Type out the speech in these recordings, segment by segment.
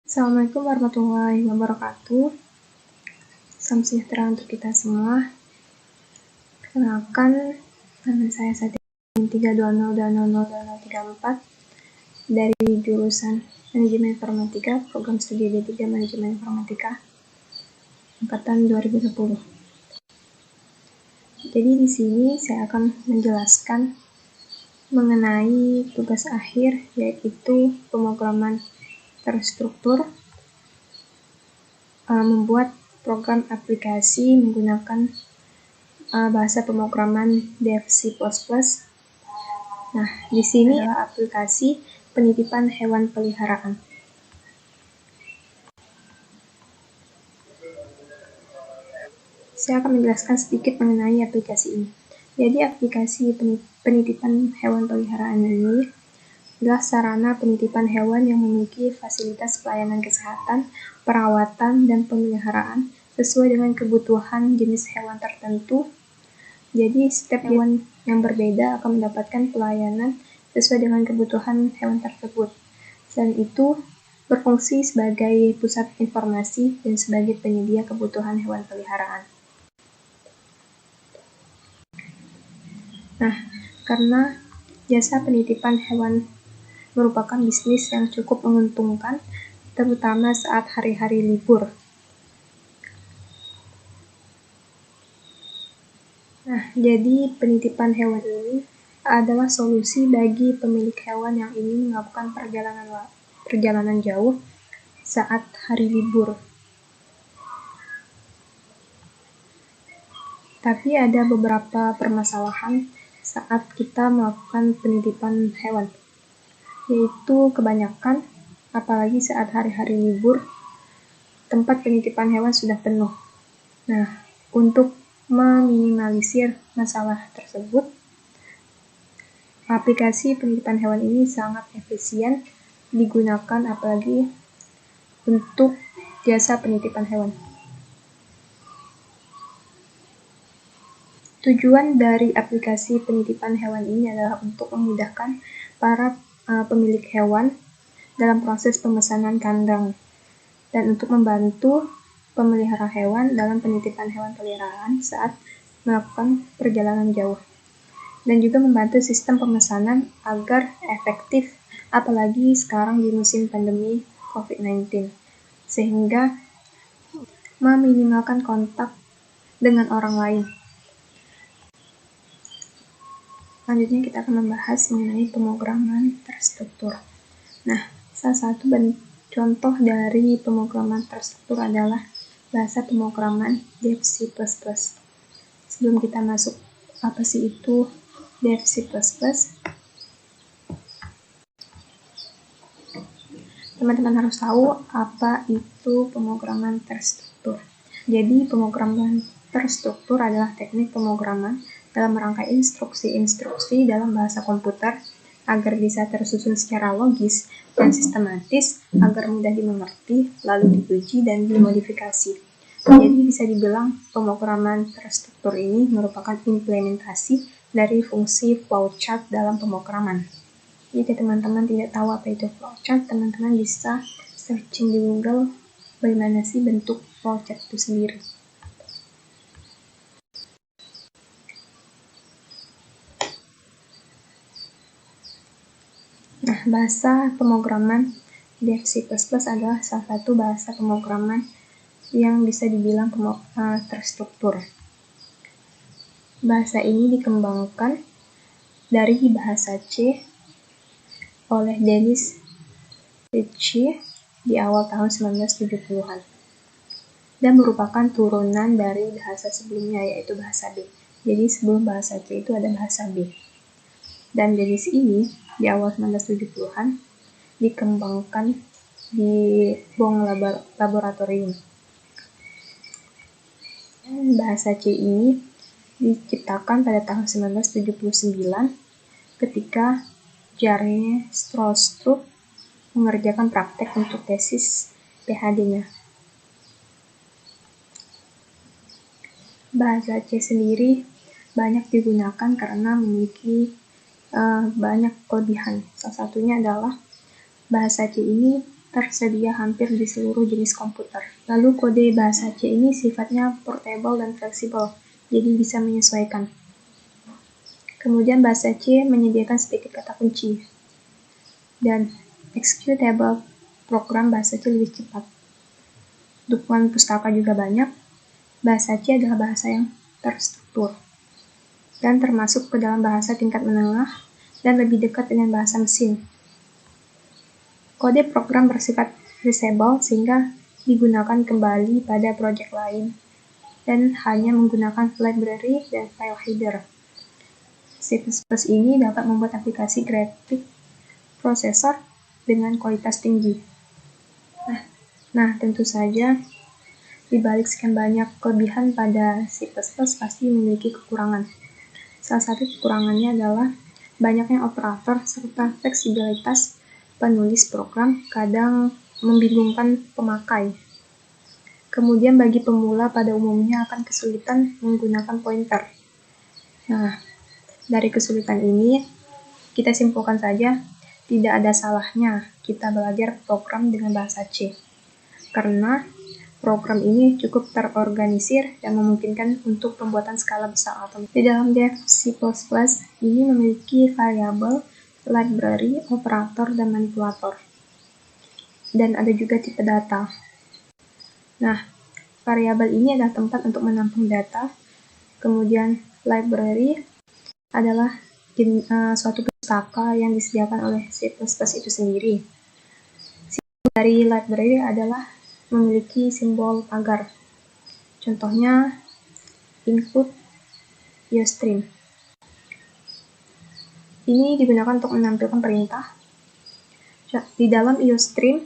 Assalamualaikum warahmatullahi wabarakatuh. Salam sejahtera untuk kita semua. Kenalkan, nama saya Satya 320202034 dari jurusan Manajemen Informatika, Program Studi D3 Manajemen Informatika, angkatan 2010. Jadi di sini saya akan menjelaskan mengenai tugas akhir, yaitu pemrograman terstruktur, membuat program aplikasi menggunakan bahasa pemrograman Dev C++. Nah, di sini adalah aplikasi penitipan hewan peliharaan. Saya akan menjelaskan sedikit mengenai aplikasi ini. Jadi, aplikasi penitipan hewan peliharaan ini adalah sarana penitipan hewan yang memiliki fasilitas pelayanan kesehatan, perawatan, dan pemeliharaan sesuai dengan kebutuhan jenis hewan tertentu. Jadi, setiap hewan yang berbeda akan mendapatkan pelayanan sesuai dengan kebutuhan hewan tersebut. Selain itu, berfungsi sebagai pusat informasi dan sebagai penyedia kebutuhan hewan peliharaan. Nah, karena jasa penitipan hewan merupakan bisnis yang cukup menguntungkan, terutama saat hari-hari libur. Nah, jadi penitipan hewan ini adalah solusi bagi pemilik hewan yang ingin melakukan perjalanan jauh saat hari libur. Tapi ada beberapa permasalahan saat kita melakukan penitipan hewan, yaitu kebanyakan, apalagi saat hari-hari libur, tempat penitipan hewan sudah penuh. Nah, untuk meminimalisir masalah tersebut, aplikasi penitipan hewan ini sangat efisien digunakan, apalagi untuk jasa penitipan hewan. Tujuan dari aplikasi penitipan hewan ini adalah untuk memudahkan para pemilik hewan dalam proses pemesanan kandang dan untuk membantu pemelihara hewan dalam penitipan hewan peliharaan saat melakukan perjalanan jauh, dan juga membantu sistem pemesanan agar efektif, apalagi sekarang di musim pandemi COVID-19, sehingga meminimalkan kontak dengan orang lain. Selanjutnya kita akan membahas mengenai pemrograman terstruktur. Nah, salah satu contoh dari pemrograman terstruktur adalah bahasa pemrograman Dev C++. Sebelum kita masuk apa sih itu Dev C++, teman-teman harus tahu apa itu pemrograman terstruktur. Jadi, pemrograman terstruktur adalah teknik pemrograman dalam merangkai instruksi-instruksi dalam bahasa komputer agar bisa tersusun secara logis dan sistematis agar mudah dimengerti, lalu diuji dan dimodifikasi. Jadi bisa dibilang pemrograman terstruktur ini merupakan implementasi dari fungsi flowchart dalam pemrograman. Jika teman-teman tidak tahu apa itu flowchart, teman-teman bisa searching di Google bagaimana sih bentuk flowchart itu sendiri. Nah, bahasa pemrograman Dev C++ adalah salah satu bahasa pemrograman yang bisa dibilang terstruktur. Bahasa ini dikembangkan dari bahasa C oleh Dennis Ritchie di awal tahun 1970-an dan merupakan turunan dari bahasa sebelumnya, yaitu bahasa B. Jadi sebelum bahasa C itu ada bahasa B. Dan Dennis ini di awal 1970-an dikembangkan di Bong Laboratorium. Bahasa C ini diciptakan pada tahun 1979 ketika Jarne Strostrup mengerjakan praktek untuk tesis PhD-nya. Bahasa C sendiri banyak digunakan karena memiliki banyak kelebihan. Salah satunya adalah bahasa C ini tersedia hampir di seluruh jenis komputer. Lalu kode bahasa C ini sifatnya portable dan fleksibel, jadi bisa menyesuaikan. Kemudian bahasa C menyediakan sedikit kata kunci, dan executable program bahasa C lebih cepat. Dukungan pustaka juga banyak. Bahasa C adalah bahasa yang terstruktur dan termasuk ke dalam bahasa tingkat menengah dan lebih dekat dengan bahasa mesin. Kode program bersifat reusable sehingga digunakan kembali pada proyek lain dan hanya menggunakan library dan file header. C++ ini dapat membuat aplikasi grafik prosesor dengan kualitas tinggi. Nah, tentu saja di balik sekian banyak kelebihan pada C++ pasti memiliki kekurangan. Salah satu kekurangannya adalah banyaknya operator serta fleksibilitas penulis program kadang membingungkan pemakai. Kemudian bagi pemula pada umumnya akan kesulitan menggunakan pointer. Nah, dari kesulitan ini kita simpulkan saja tidak ada salahnya kita belajar program dengan bahasa C. Karena program ini cukup terorganisir dan memungkinkan untuk pembuatan skala besar atau di dalam dev C++ ini memiliki variabel, library, operator, dan manipulator. Dan ada juga tipe data. Nah, variabel ini adalah tempat untuk menampung data. Kemudian library adalah suatu pustaka yang disediakan oleh C++ itu sendiri. Simbol dari library adalah memiliki simbol pagar. Contohnya include iostream. Ini digunakan untuk menampilkan perintah. Di dalam iostream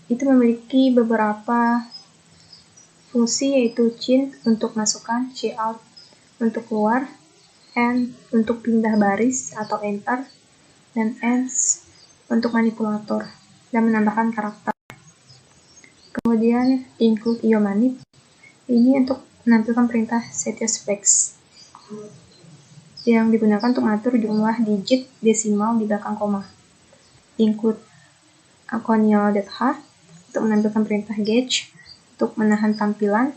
itu memiliki beberapa fungsi, yaitu cin untuk masukkan, cout untuk keluar, and untuk pindah baris atau enter, dan ends untuk manipulator dan menambahkan karakter. Kemudian include iomanip ini untuk menampilkan perintah setSpecs yang digunakan untuk mengatur jumlah digit desimal di belakang koma. Include aconial.h untuk menampilkan perintah gauge untuk menahan tampilan.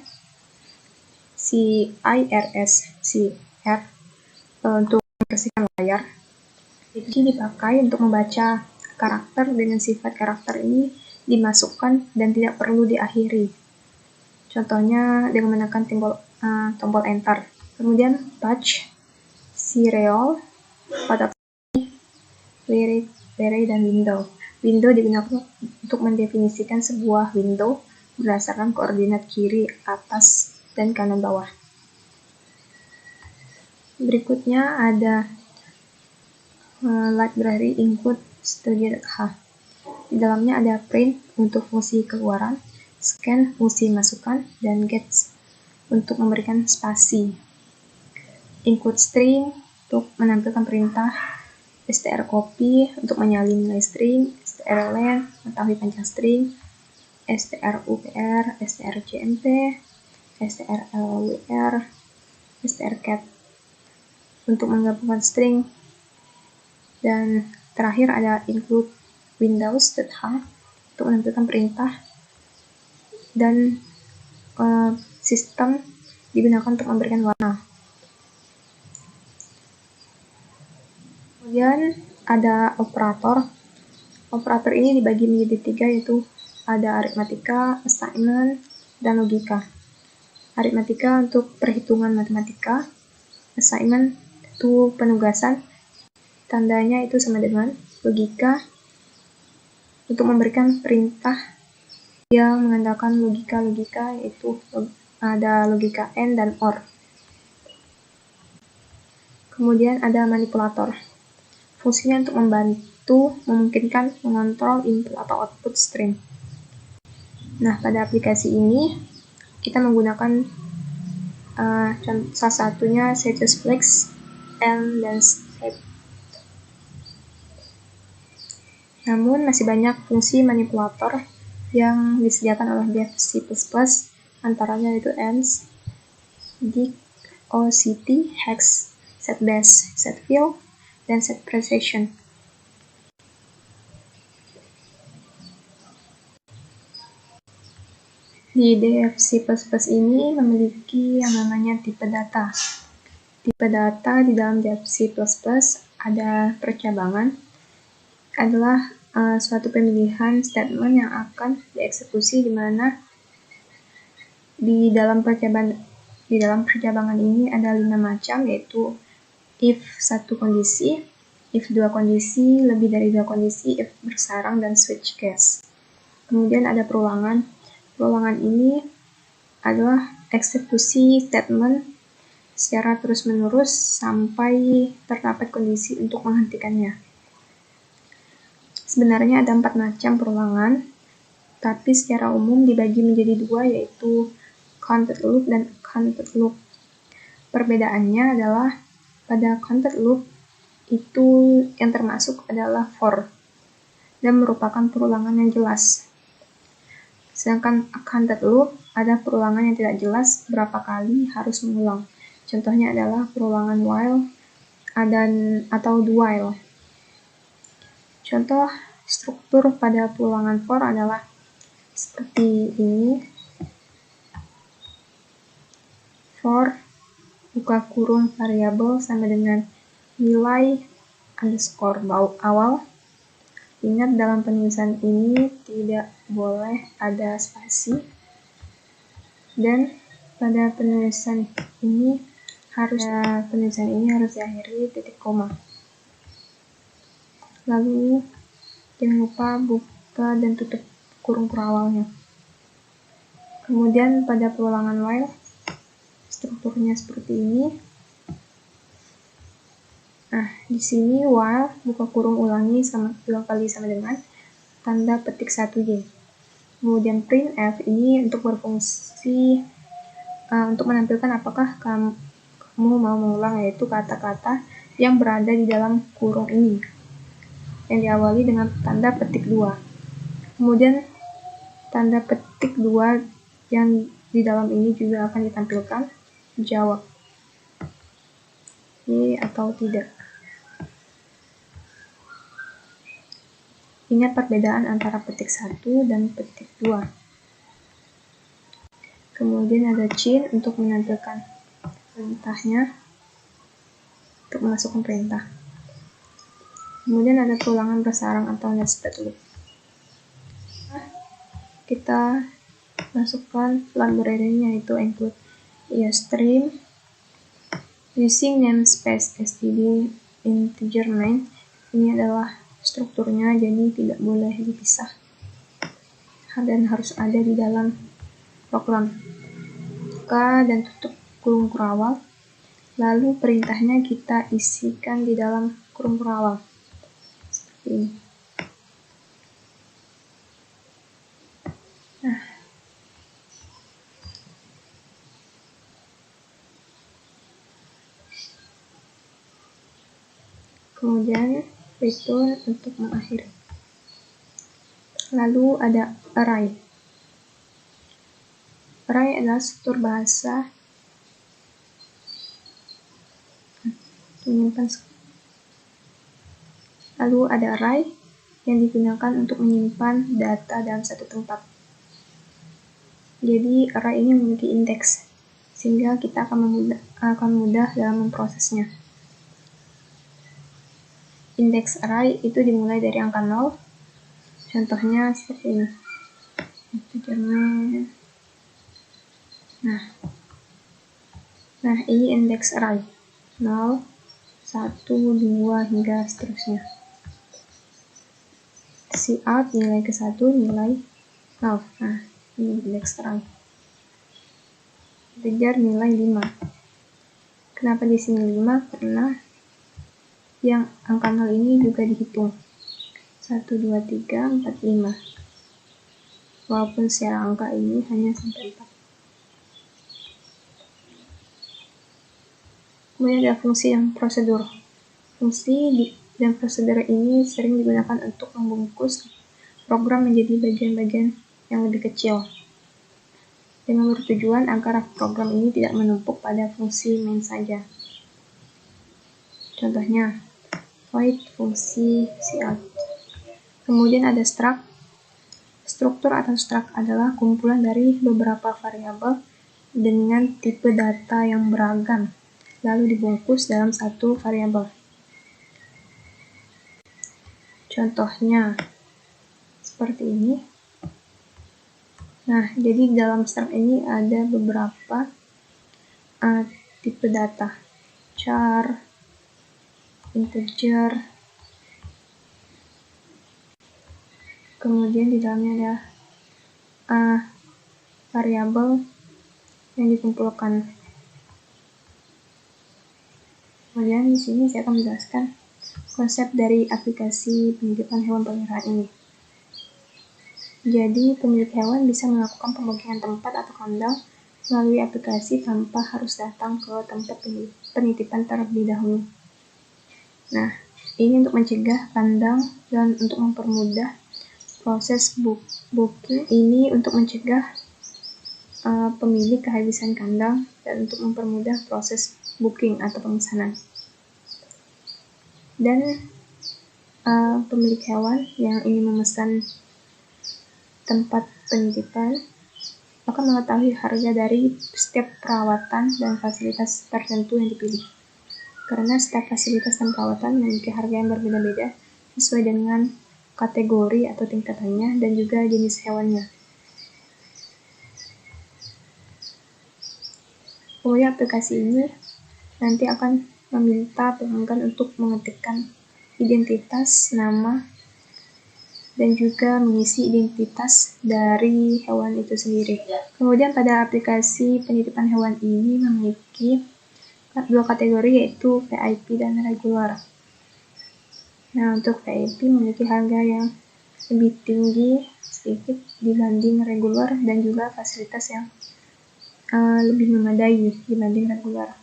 CIRS untuk membersihkan layar. Jadi dipakai untuk membaca karakter dengan sifat karakter ini dimasukkan dan tidak perlu diakhiri. Contohnya dengan menekan tombol enter. Kemudian patch, serial, kotak array, dan window. Window digunakan untuk mendefinisikan sebuah window berdasarkan koordinat kiri, atas, dan kanan bawah. Berikutnya ada library include studio.h. Di dalamnya ada print untuk fungsi keluaran, scan fungsi masukkan, dan get untuk memberikan spasi. Include string untuk menampilkan perintah, strcopy untuk menyalin nilai string, strlen mengetahui panjang string, strupr, strcmp, strlwr, strcat untuk menggabungkan string, dan terakhir ada include windows.h untuk menampilkan perintah, dan sistem digunakan untuk memberikan warna. Kemudian ada operator. Operator ini dibagi menjadi 3, yaitu ada aritmatika, assignment, dan logika. Aritmatika untuk perhitungan matematika, assignment itu penugasan, tandanya itu sama dengan, logika untuk memberikan perintah yang mengandalkan logika, yaitu ada logika AND dan OR. Kemudian ada manipulator. Fungsinya untuk membantu memungkinkan mengontrol input atau output stream. Nah, pada aplikasi ini kita menggunakan salah satunya setSpecs, and dan step. Namun masih banyak fungsi manipulator yang disediakan oleh dev C++, antaranya yaitu ends, dig, oct, hex, setBase, setFill, dan setPrecision. Di DFC++ ini memiliki yang namanya tipe data. Tipe data di dalam DFC++ ada percabangan, adalah suatu pemilihan statement yang akan dieksekusi di mana di dalam percabangan ini ada 5 macam, yaitu if 1 kondisi, if 2 kondisi, lebih dari 2 kondisi, if bersarang, dan switch case. Kemudian ada perulangan. Perulangan ini adalah eksekusi statement secara terus-menerus sampai terdapat kondisi untuk menghentikannya. Sebenarnya ada 4 macam perulangan, tapi secara umum dibagi menjadi 2, yaitu counted loop dan uncounted loop. Perbedaannya adalah pada counted loop itu yang termasuk adalah for dan merupakan perulangan yang jelas. Sedangkan uncounted loop ada perulangan yang tidak jelas berapa kali harus mengulang. Contohnya adalah perulangan while atau do while. Contoh struktur pada perulangan for adalah seperti ini. For buka kurung variabel sama dengan nilai underscore awal. Ingat, dalam penulisan ini tidak boleh ada spasi, dan pada penulisan ini harus diakhiri titik koma. Lalu jangan lupa buka dan tutup kurung perawalnya. Kemudian pada perulangan while strukturnya seperti ini. Nah, di sini while buka kurung ulangi 2 kali sama dengan tanda petik 1Y. Kemudian printf ini untuk berfungsi untuk menampilkan apakah kamu mau mengulang, yaitu kata-kata yang berada di dalam kurung ini yang diawali dengan tanda petik 2. Kemudian tanda petik 2 yang di dalam ini juga akan ditampilkan jawab ini atau tidak. Ingat perbedaan antara petik 1 dan petik 2. Kemudian ada chain untuk menampilkan perintahnya, untuk memasukkan perintah. Kemudian ada perulangan bersarang atau nested loop. Kita masukkan library-nya, yaitu include iostream using namespace std integer main. Ini adalah strukturnya, jadi tidak boleh dipisah dan harus ada di dalam program. Buka dan tutup kurung perawal, lalu perintahnya kita isikan di dalam kurung perawal seperti ini. Nah, kemudian return untuk mengakhiri. Lalu ada array. Array adalah struktur bahasa menyimpan. Lalu ada array yang digunakan untuk menyimpan data dalam satu tempat. Jadi array ini memiliki indeks, sehingga kita akan mudah dalam memprosesnya. Indeks array itu dimulai dari angka 0. Contohnya seperti ini. Nah, ini indeks array 0, 1, 2, hingga seterusnya. Cout nilai ke 1, nilai 0. Nah, ini indeks array. Integer nilai 5. Kenapa di sini 5? Karena yang angka 0 ini juga dihitung. 1, 2, 3, 4, 5. Walaupun secara angka ini hanya sampai 4. Kemudian ada fungsi dan prosedur. Fungsi dan prosedur ini sering digunakan untuk membungkus program menjadi bagian-bagian yang lebih kecil, dengan bertujuan agar program ini tidak menumpuk pada fungsi main saja. Contohnya, void fungsi cout. Kemudian ada struct. Struktur atau struct adalah kumpulan dari beberapa variabel dengan tipe data yang beragam, lalu dibungkus dalam satu variabel. Contohnya seperti ini. Nah, jadi dalam struct ini ada beberapa tipe data, char, integer, kemudian di dalamnya ada variabel yang dikumpulkan. Kemudian di sini saya akan menjelaskan konsep dari aplikasi penitipan hewan peliharaan ini. Jadi, pemilik hewan bisa melakukan pembookingan tempat atau kandang melalui aplikasi tanpa harus datang ke tempat penitipan terlebih dahulu. Nah, ini untuk mencegah kandang dan untuk mempermudah proses booking. Ini untuk mencegah pemilik kehabisan kandang dan untuk mempermudah proses booking atau pemesanan. Dan pemilik hewan yang ingin memesan tempat penitipan akan mengetahui harga dari setiap perawatan dan fasilitas tertentu yang dipilih. Karena setiap fasilitas dan perawatan memiliki harga yang berbeda-beda sesuai dengan kategori atau tingkatannya dan juga jenis hewannya. Kemudian aplikasi ini nanti akan meminta pelanggan untuk mengetikkan identitas, nama, dan juga mengisi identitas dari hewan itu sendiri. Kemudian pada aplikasi penitipan hewan ini memiliki dua kategori, yaitu VIP dan regular. Nah, untuk VIP memiliki harga yang lebih tinggi sedikit dibanding regular dan juga fasilitas yang lebih memadai dibanding regular.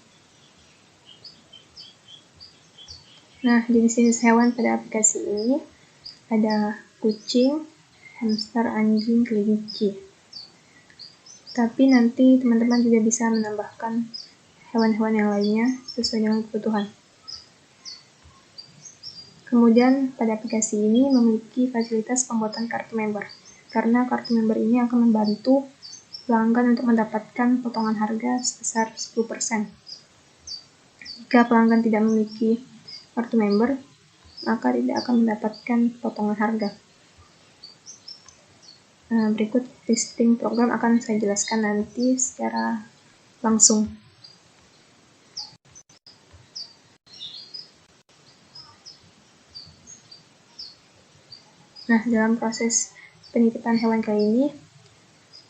Nah, jenis-jenis hewan pada aplikasi ini ada kucing, hamster, anjing, kelinci. Tapi nanti teman-teman juga bisa menambahkan hewan-hewan yang lainnya sesuai dengan kebutuhan. Kemudian pada aplikasi ini memiliki fasilitas pembuatan kartu member, karena kartu member ini akan membantu pelanggan untuk mendapatkan potongan harga sebesar 10%. Jika pelanggan tidak memiliki kartu member, maka tidak akan mendapatkan potongan harga. Berikut listing program akan saya jelaskan nanti secara langsung. Nah, dalam proses penitipan hewan kali ini,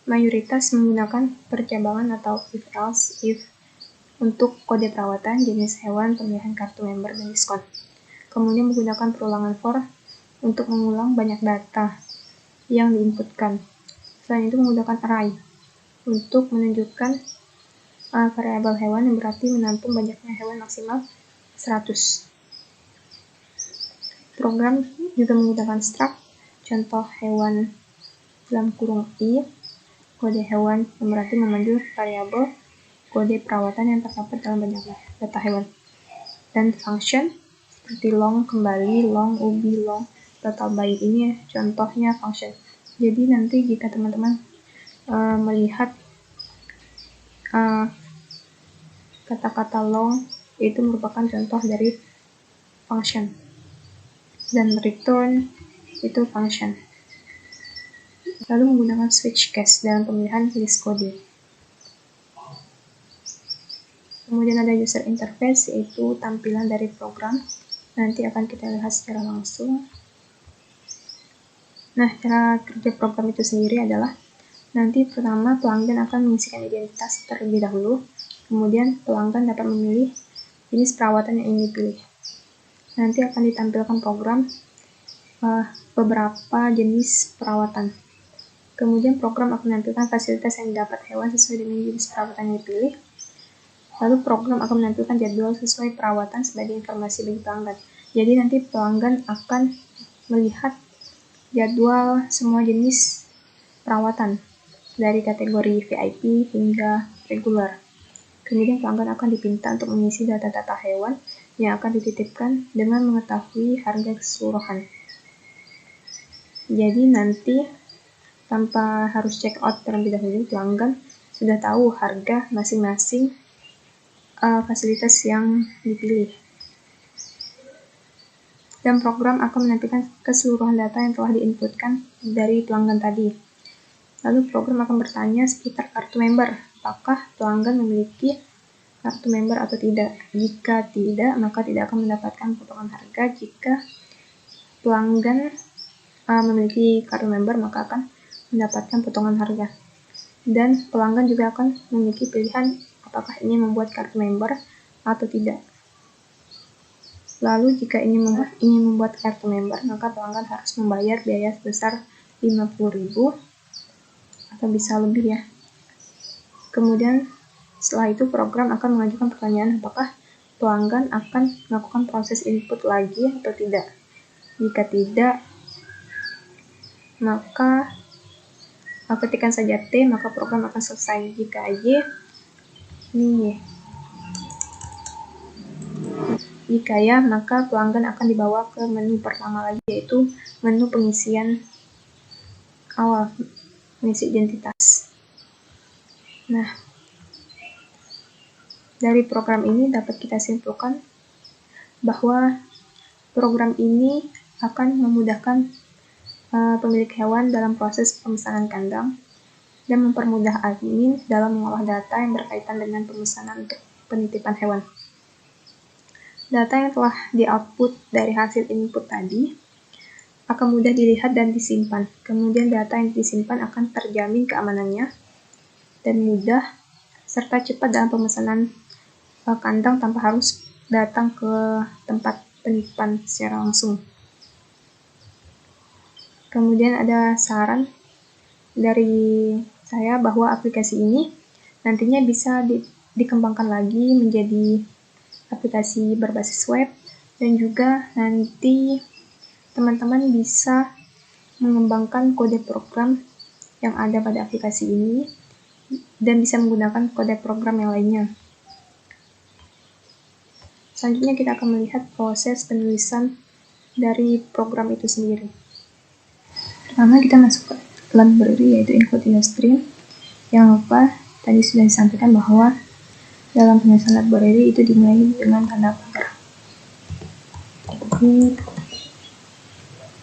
mayoritas menggunakan percabangan atau if-else-if untuk kode perawatan, jenis hewan, pemilihan kartu member, dan diskon. Kemudian menggunakan perulangan for untuk mengulang banyak data yang diinputkan. Selain itu menggunakan array untuk menunjukkan variabel hewan yang berarti menampung banyaknya hewan maksimal 100. Program juga menggunakan struct, contoh hewan dalam kurung i, kode hewan yang berarti memanggil variabel kode perawatan yang terdapat dalam banyak data hewan, dan function seperti long kembali, long ubi, long total by. Ini contohnya function. Jadi nanti jika teman-teman melihat kata-kata long, itu merupakan contoh dari function, dan return itu function. Lalu menggunakan switch case dalam pemilihan list kode. Kemudian ada user interface, yaitu tampilan dari program. Nanti akan kita lihat secara langsung. Nah, cara kerja program itu sendiri adalah nanti pertama pelanggan akan mengisikan identitas terlebih dahulu, kemudian pelanggan dapat memilih jenis perawatan yang ingin dipilih. Nanti akan ditampilkan program beberapa jenis perawatan. Kemudian program akan menampilkan fasilitas yang didapat hewan sesuai dengan jenis perawatan yang dipilih. Lalu program akan menampilkan jadwal sesuai perawatan sebagai informasi bagi pelanggan. Jadi nanti pelanggan akan melihat jadwal semua jenis perawatan dari kategori VIP hingga regular. Kemudian pelanggan akan dipinta untuk mengisi data-data hewan yang akan dititipkan dengan mengetahui harga keseluruhan. Jadi nanti tanpa harus check out terlebih dahulu, pelanggan sudah tahu harga masing-masing fasilitas yang dipilih. Dan program akan menampilkan keseluruhan data yang telah diinputkan dari pelanggan tadi. Lalu program akan bertanya seputar kartu member, apakah pelanggan memiliki kartu member atau tidak. Jika tidak, maka tidak akan mendapatkan potongan harga. Jika pelanggan memiliki kartu member, maka akan mendapatkan potongan harga. Dan pelanggan juga akan memiliki pilihan apakah ingin membuat kartu member atau tidak. Lalu jika ingin membuat kartu member, maka pelanggan harus membayar biaya sebesar 50.000 atau bisa lebih ya. Kemudian setelah itu program akan mengajukan pertanyaan apakah pelanggan akan melakukan proses input lagi atau tidak. Jika tidak, maka ketikkan saja T, maka program akan selesai. Jika Y, ini jika ya, maka pelanggan akan dibawa ke menu pertama lagi, yaitu menu pengisian awal, mengisi identitas. Nah, dari program ini dapat kita simpulkan bahwa program ini akan memudahkan pemilik hewan dalam proses pemesanan kandang dan mempermudah admin dalam mengolah data yang berkaitan dengan pemesanan untuk penitipan hewan. Data yang telah di-output dari hasil input tadi akan mudah dilihat dan disimpan. Kemudian data yang disimpan akan terjamin keamanannya dan mudah serta cepat dalam pemesanan kandang tanpa harus datang ke tempat penitipan secara langsung. Kemudian ada saran dari saya bahwa aplikasi ini nantinya bisa dikembangkan lagi menjadi aplikasi berbasis web, dan juga nanti teman-teman bisa mengembangkan kode program yang ada pada aplikasi ini dan bisa menggunakan kode program yang lainnya. Selanjutnya kita akan melihat proses penulisan dari program itu sendiri. Pertama kita masuk ke library, yaitu InfoTiostream. Jangan lupa tadi sudah disampaikan bahwa dalam penulisan library itu dimulai dengan tanda pagar.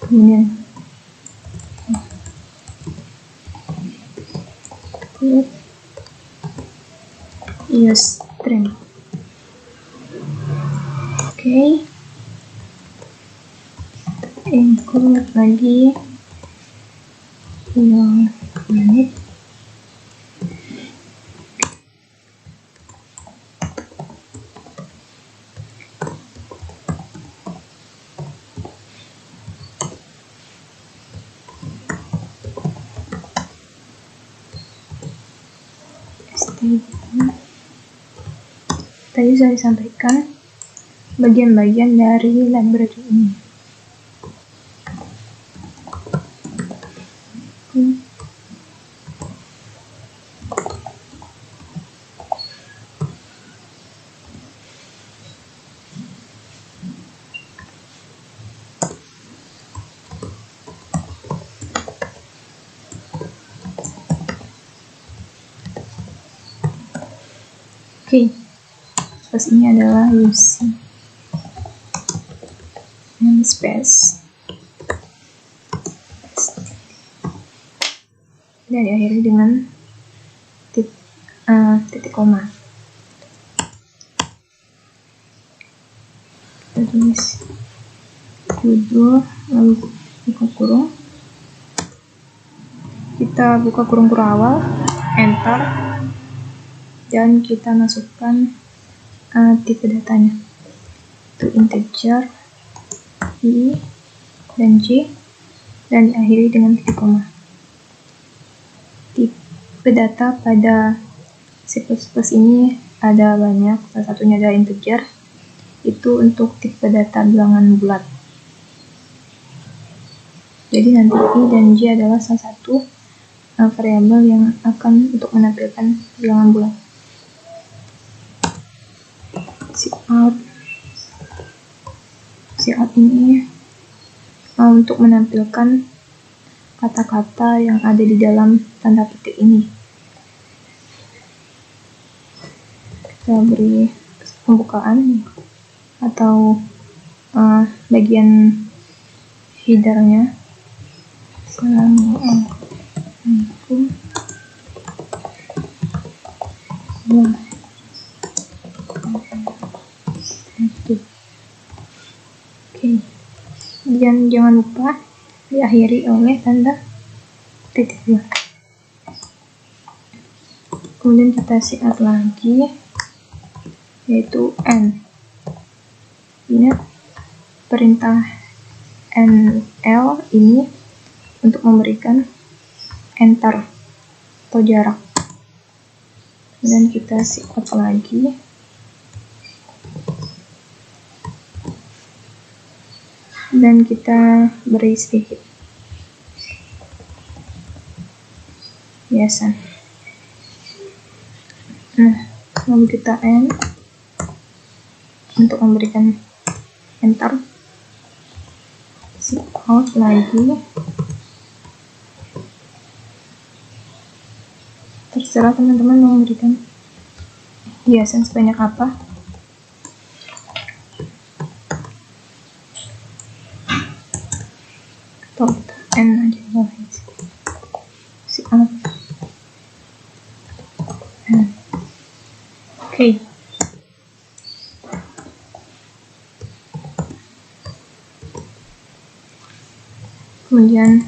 Kemudian InfoTiostream. Oke. Include lagi yang menit. Tadi saya sampaikan bagian-bagian dari library ini. Oke, terus ini adalah UC space dan diakhiri dengan titik koma. Kita tulis judul, lalu buka kurung, kita buka kurung awal, enter, dan kita masukkan tipe datanya, itu integer, I, dan J, dan diakhiri dengan titik koma. Tipe data pada C++ ini ada banyak, salah satunya adalah integer, itu untuk tipe data bilangan bulat. Jadi nanti I dan J adalah salah satu variabel yang akan untuk menampilkan bilangan bulat. Cout ini untuk menampilkan kata-kata yang ada di dalam tanda petik ini. Kita beri pembukaan atau bagian headernya. Assalamualaikum Oke. Dan jangan lupa diakhiri oleh tanda titik dua. Kemudian kita siap lagi, yaitu N. Ingat perintah NL ini untuk memberikan enter atau jarak. Kemudian kita siap lagi, dan kita beri sedikit hiasan. Lalu kita N untuk memberikan enter, out lagi. Terserah teman-teman mau memberikan hiasan sebanyak apa. Atau kita N aja boleh. Out. Oke. Kemudian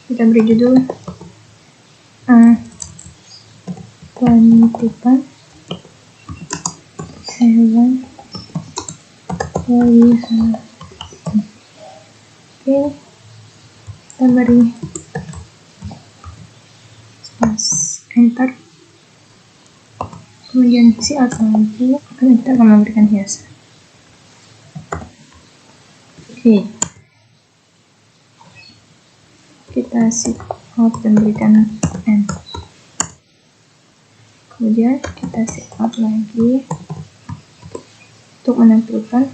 kita beri judul penitipan hewan peliharaan. Oke, kita beri space, enter. Kemudian siap lagi, kita akan memberikan hiasan. Oke, kita out dan berikan N. Kemudian kita out lagi untuk menampilkan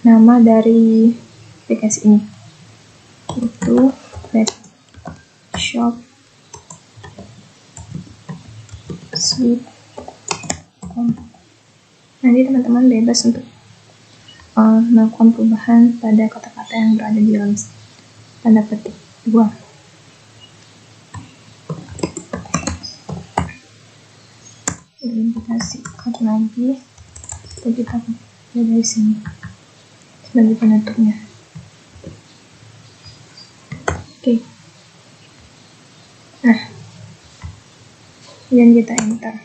nama dari aplikasi ini, yaitu Pet Shop Sweet. Nanti teman-teman bebas untuk melakukan perubahan pada kata-kata yang berada di dalam tanda petik 2. Kemudian kita sikat lagi, atau kita pilih dari sini sebagai penutupnya. Oke. Nah, kemudian kita enter.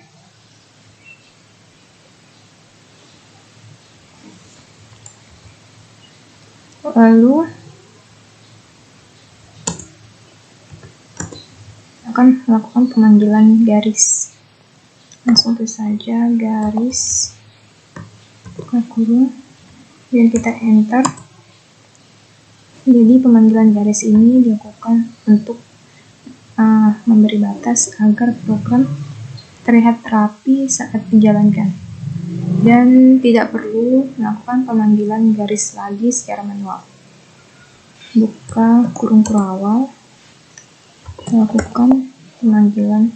Lalu akan melakukan pemanggilan garis. Langsung tulis saja garis buka kurung, dan kita enter. Jadi pemanggilan garis ini dilakukan untuk memberi batas agar program terlihat rapi saat dijalankan, dan tidak perlu melakukan pemanggilan garis lagi secara manual. Buka kurung awal, lakukan pemanggilan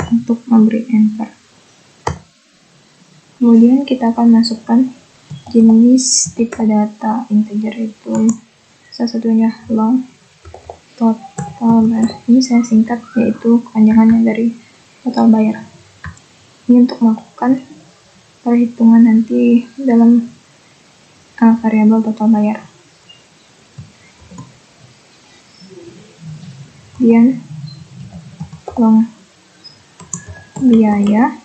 untuk memberi enter. Kemudian kita akan masukkan jenis tipe data integer, itu salah satunya long, total bayar. Ini saya singkat, yaitu kepanjangannya dari total bayar. Ini untuk melakukan perhitungan nanti dalam variabel total bayar. Kemudian long biaya,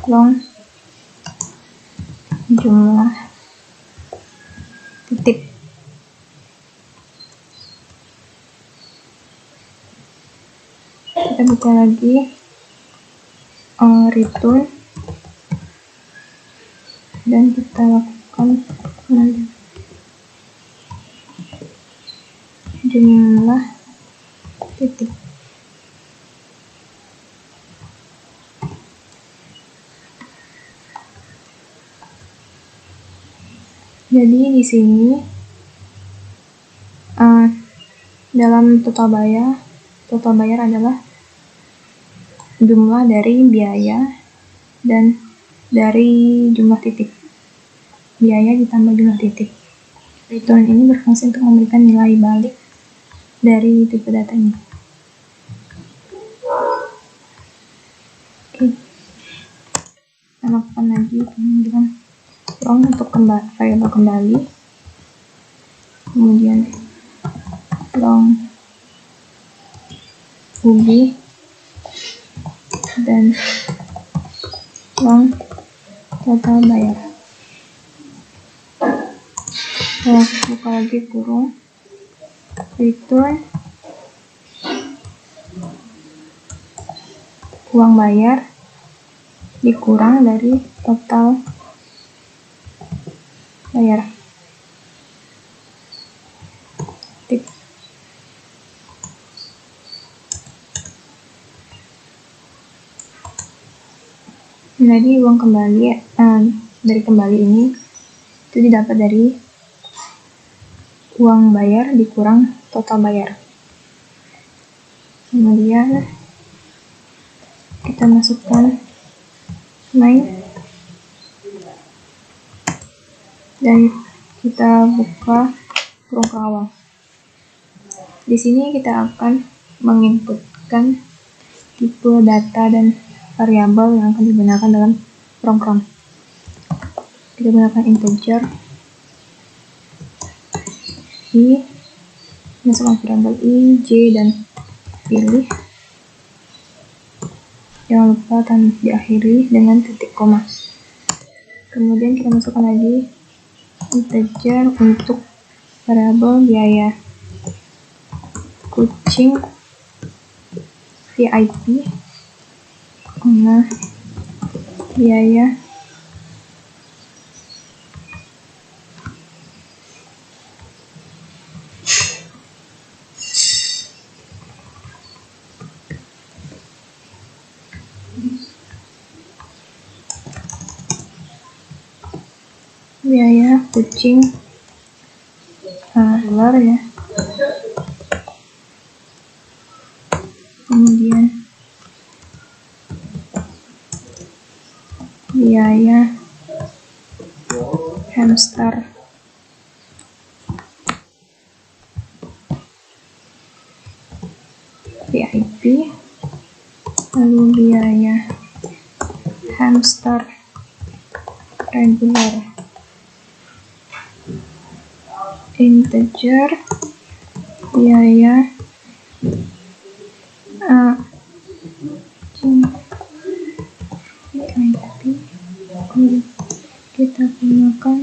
long jumlah titik. Kita buka lagi return, dan kita lakukan jumlah titik. Jadi di sini dalam total bayar adalah jumlah dari biaya dan dari jumlah titik. Biaya ditambah jumlah titik. Return ini berfungsi untuk memberikan nilai balik dari tipe data ini. Oke. Kita lakukan lagi kemudian long untuk variabel kembali, kemudian long ubi, dan long total bayar. Buka lagi kurung, return uang bayar dikurang dari total bayar. Jadi uang kembali dari kembali ini itu didapat dari uang bayar dikurang total bayar. Kemudian kita masukkan main dan kita buka kurung awal. Di sini kita akan menginputkan tipe data dan variabel yang akan digunakan dalam program. Kita gunakan integer i, masukkan variabel i, j, dan pilih. Jangan lupa diakhiri dengan titik koma. Kemudian kita masukkan lagi integer untuk variabel biaya kucing VIP, biaya kucing ular ya. Kemudian biaya hamster VIP, lalu biaya hamster regular, integer biaya VIP, kita gunakan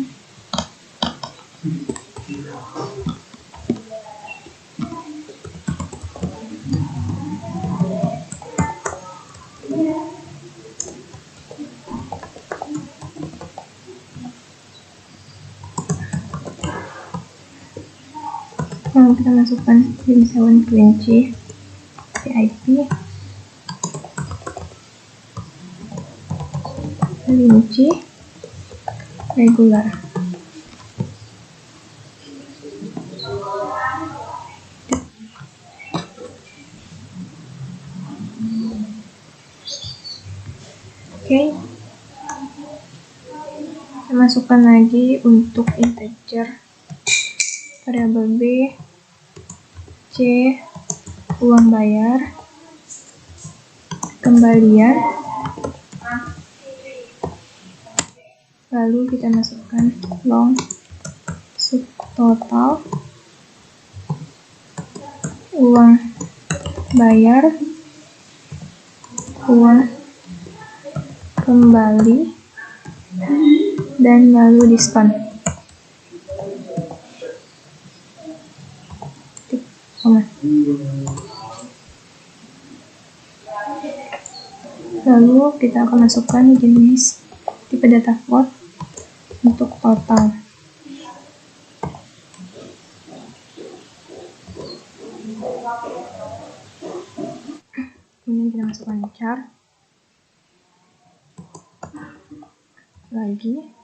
lalu kita masukkan hewan kelinci VIP, kelinci regular. Oke. Kita masukkan lagi untuk integer variabel b, c, uang bayar, kembalian, lalu kita masukkan long subtotal, uang bayar, uang kembali, dan lalu diskon. Lalu kita akan masukkan jenis tipe data float untuk total. Kemudian kita masukkan char lagi,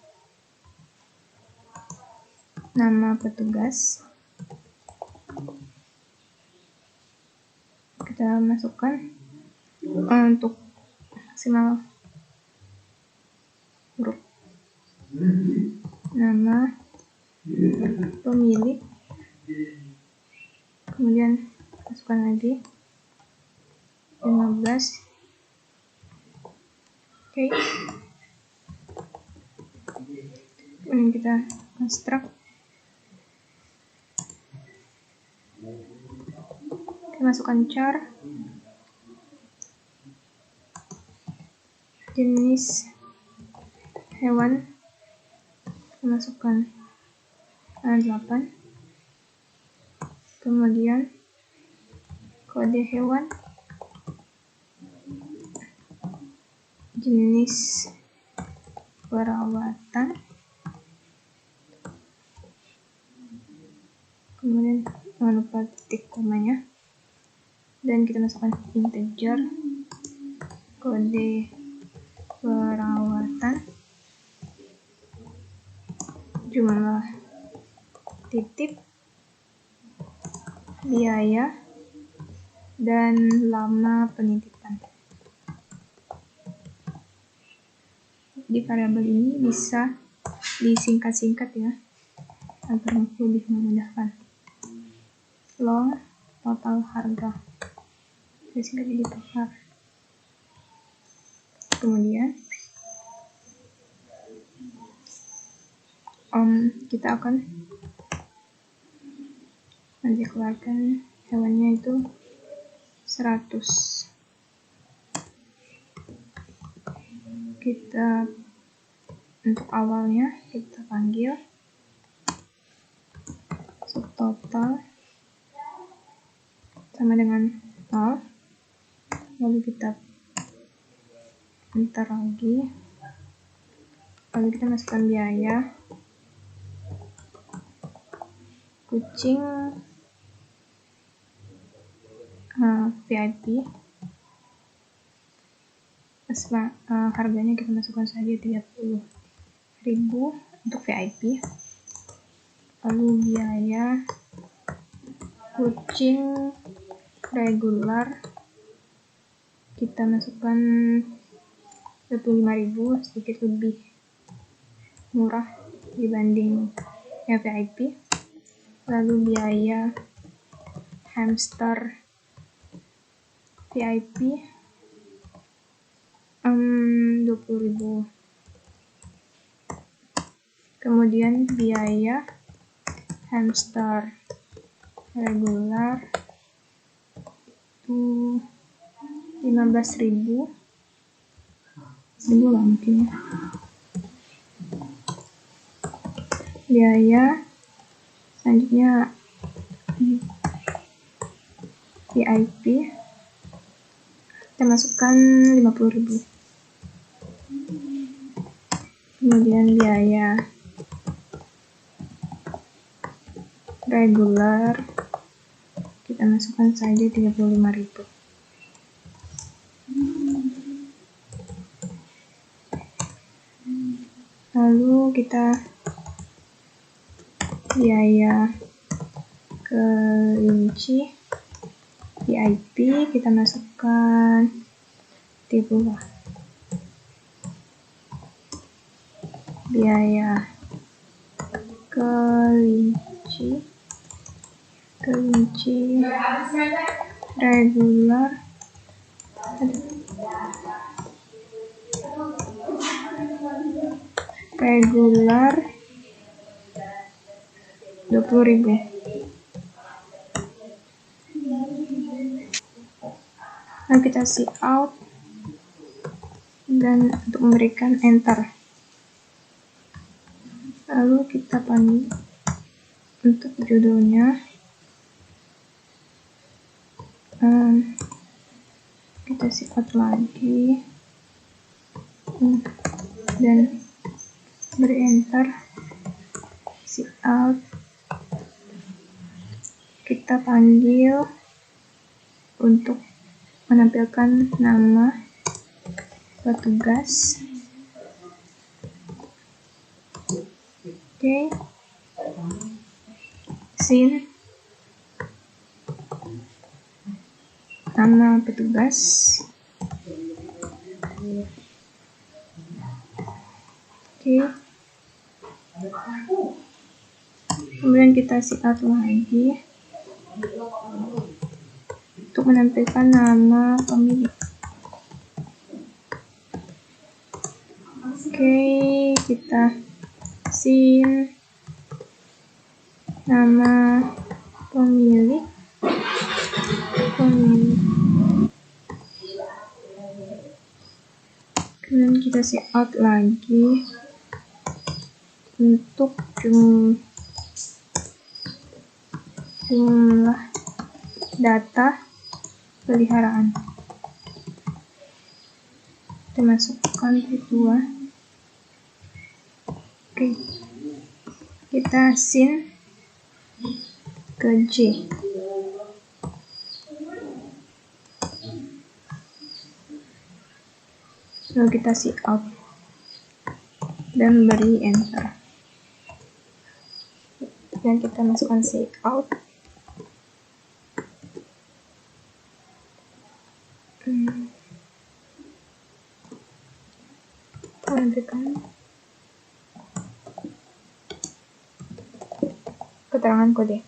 nama petugas. Kita masukkan untuk maksimal huruf nama pemilik, kemudian masukkan lagi 15. Oke. Kemudian kita construct, kita masukkan char, jenis hewan, kita masukkan 8, kemudian kode hewan, jenis perawatan, kemudian jangan lupa titik komanya, dan kita masukkan integer, kode perawatan, jumlah titip, biaya, dan lama penitipan. Di variabel ini bisa disingkat-singkat ya, agar lebih memudahkan. Long total harga, disingkat jadi total. Kemudian kita akan nanti keluarkan hewannya itu 100. Kita untuk awalnya kita panggil subtotal sama dengan 0, lalu kita enter lagi, lalu kita masukkan biaya, kucing VIP, harganya kita masukkan saja 30.000 untuk VIP, lalu biaya kucing regular kita masukkan 25.000, sedikit lebih murah dibanding yang VIP. Lalu biaya hamster VIP 20.000. Kemudian biaya hamster regular itu 15.000. Lah mungkin ya. Biaya selanjutnya VIP kita masukkan 50.000. Kemudian biaya regular kita masukkan saja 35.000. Lalu kita biaya kelinci VIP kita masukkan 30. Biaya kelinci regular regular 20.000. Lalu kita see out dan untuk memberikan enter. Lalu kita panggil untuk judulnya kita see out lagi dan beri enter. See out kita panggil untuk menampilkan nama petugas. Oke. sin nama petugas, oke. Kemudian kita sit out lagi untuk menampilkan nama pemilik. Oke, kita sin nama pemilik. Kemudian kita sit out lagi untuk jumlah data peliharaan. Kita masukkan kedua. Oke, kita sin ke J. Lalu kita sit out dan beri enter. Dan kita masukkan sit out. Tampilkan keterangan kode.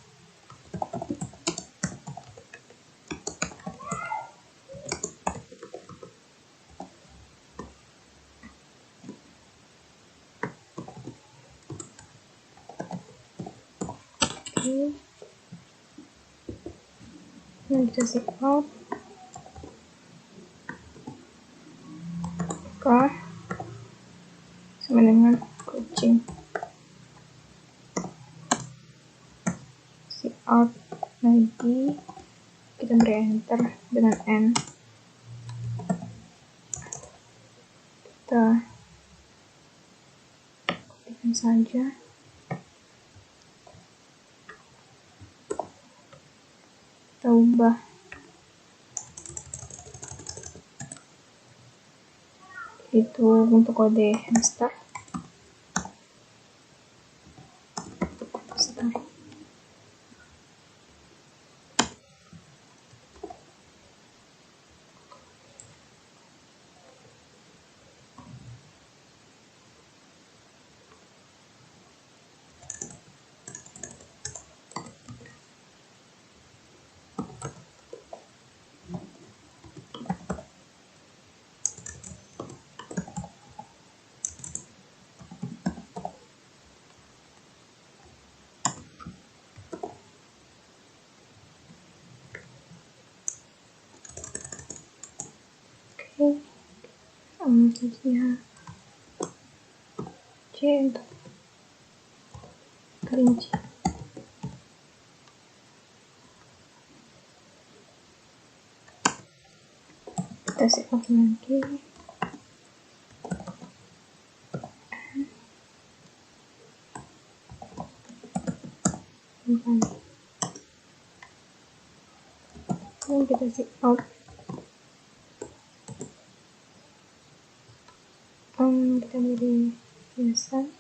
Oke. Nah, kita sit out. Car sama dengan kucing. Sit out lagi, kita beri enter dengan N. Kita ketikkan saja. Kita ubah itu untuk kode hamster. Saja C untuk kelinci. Kita sit out lagi. Dan kita sit out. Kita beri hiasan.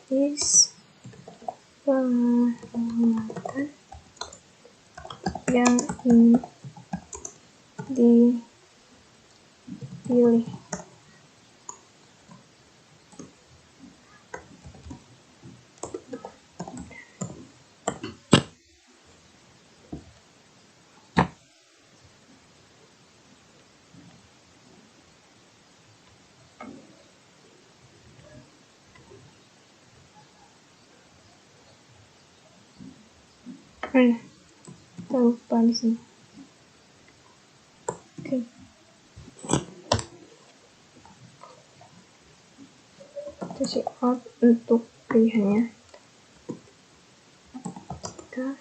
Is perawatan yang ingin dipilih. Kita lupa di sini. Oke. Kita sit out untuk pilihannya. Kita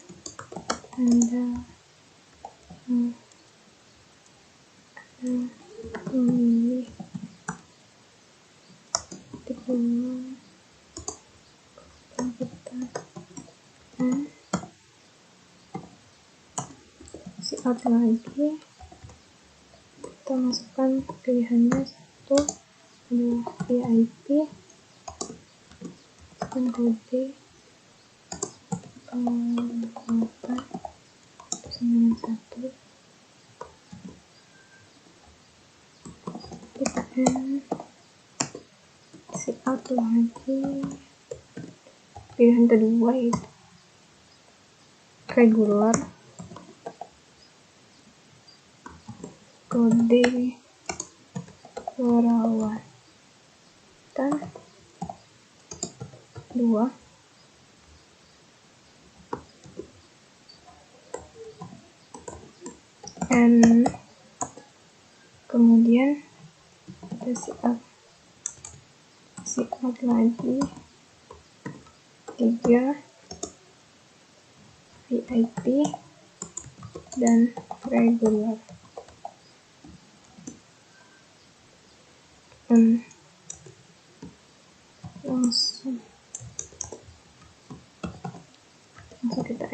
memilih tikungan komputer dan sit out lagi. Kita masukkan pilihannya 1, VIP dan kode 891. Kita si out lagi. Pilihan kedua itu regular, kode perawatan 2, and kemudian kita si out lagi 3 VIP dan regular. Langsung kita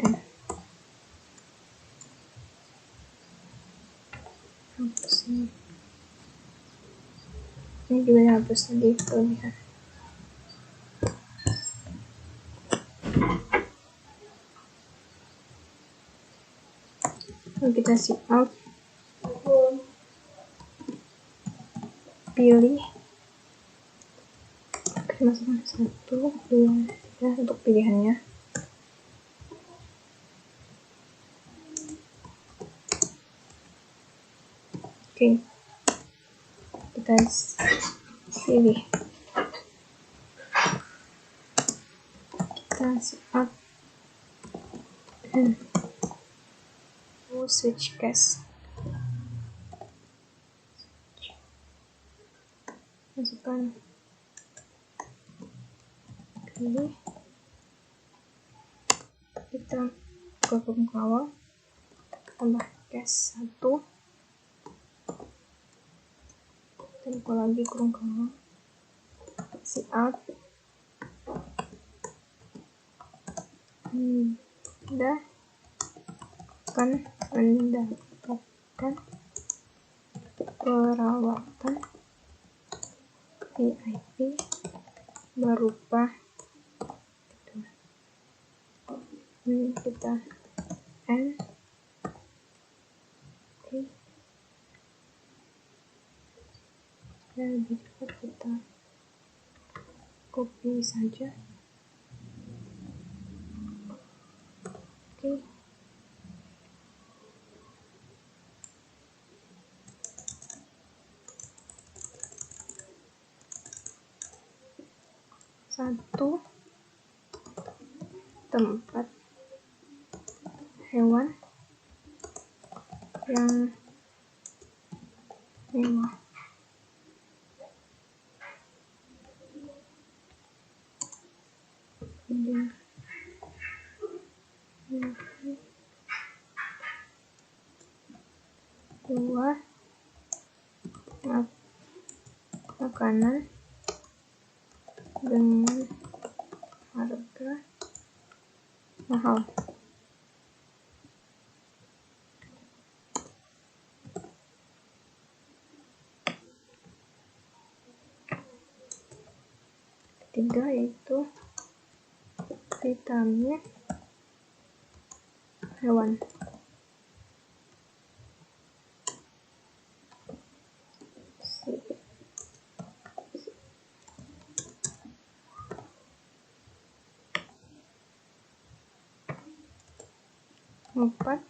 hapus ini juga dihapus tadi kelebihan. Lalu kita si out, pilih, masukkan 1, 2, 3 untuk pilihannya. Oke, kita pilih, kita si out and switch case, masukkan, pilih, kita ke kurung kawal, tambah case 1, kita buka lagi kurung kawal, si out, Anda akan mendapatkan perawatan VIP berupa ini. Kita N ya, lebih cepat kita copy saja. Oke. Satu tempat hewan yang mewah. Dua, makanan dengan harga mahal. Ketiga yaitu vitamin hewan. Empat,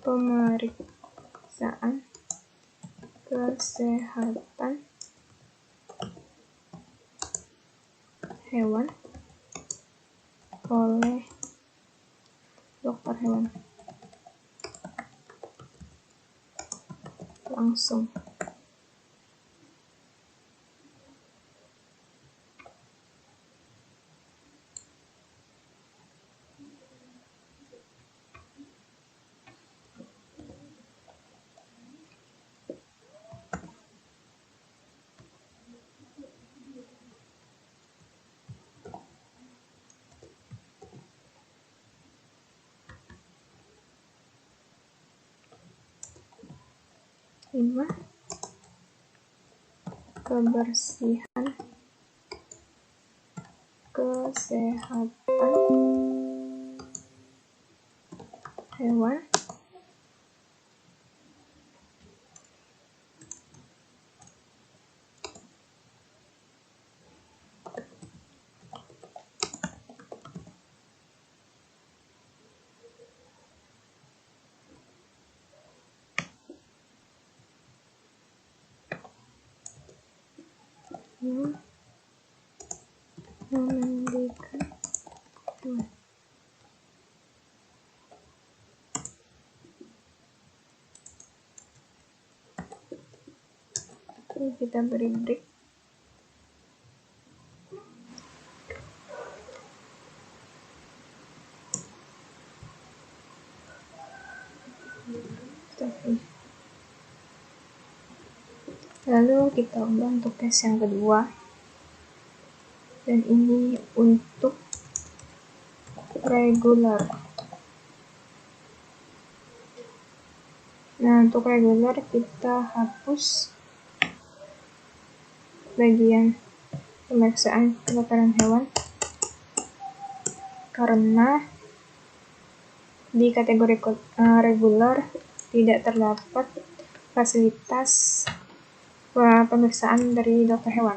pemeriksaan kesehatan hewan oleh dokter hewan langsung. Lima, kebersihan, kesehatan hewan, memandikan hewan. Oke, kita beri break. Lalu kita ubah untuk tes yang kedua, dan ini untuk regular. Nah, untuk regular kita hapus bagian pemeriksaan kedokteran hewan karena di kategori regular tidak terdapat fasilitas pemeriksaan dari dokter hewan.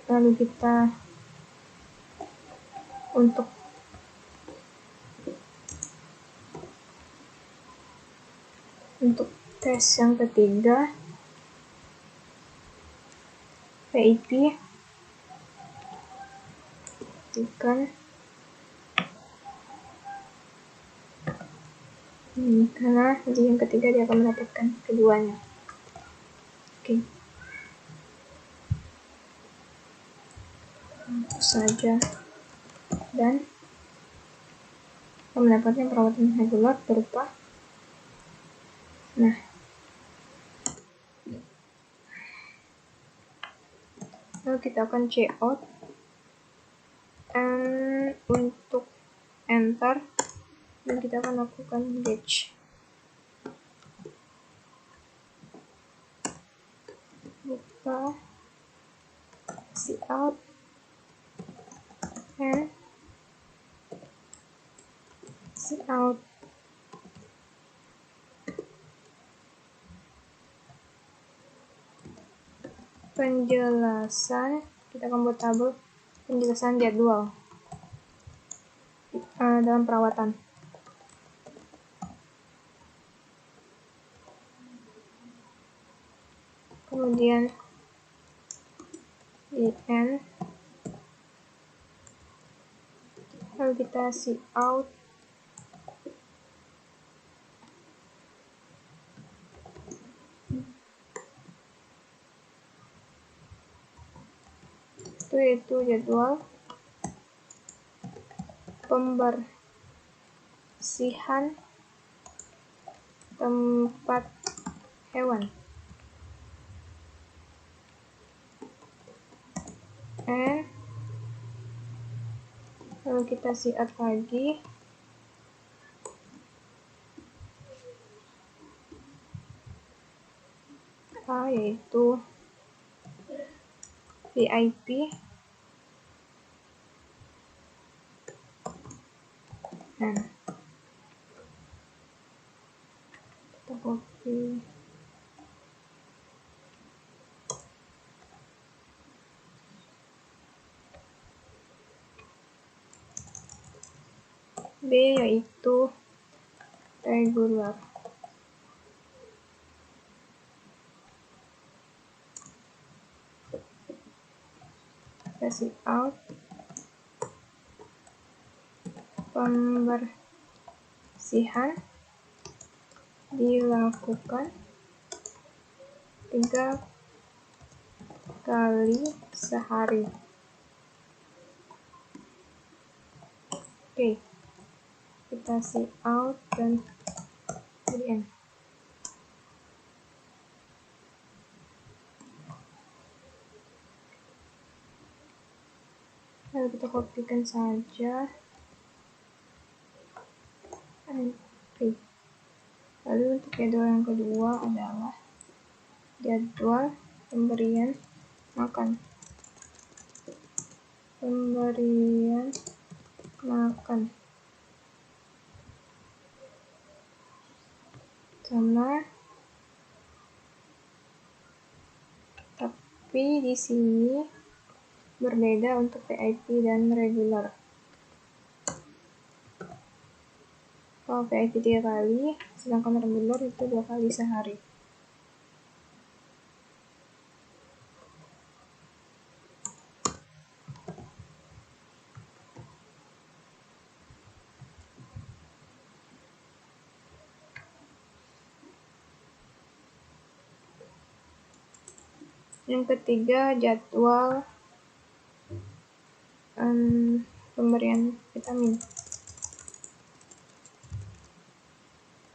Lalu kita untuk tes yang ketiga, PIP, karena di yang ketiga dia akan mendapatkan keduanya. Oke, hapus saja, dan mendapatkan perawatan regular berupa lalu kita akan check out, and untuk enter, dan kita akan lakukan gauge. Buka, see out, and see out. Penjelasan, kita akan buat tabel penjelasan jadwal dalam perawatan. Kemudian di end, lalu kita see out, itu jadwal pembersihan tempat hewan, and lalu kita see out lagi, yaitu VIP. Nah, kita copy. B yaitu regular. Kasih out, pembersihan dilakukan 3 kali sehari. Oke, kita see out dan end. Lalu kita kopikan saja. Lalu untuk jadwal yang kedua adalah jadwal pemberian makan. Pemberian makan sama, tapi di sini berbeda untuk VIP dan regular. Kalau VIP 3 kali, sedangkan regular itu 2 kali sehari. Yang ketiga, jadwal pemberian vitamin.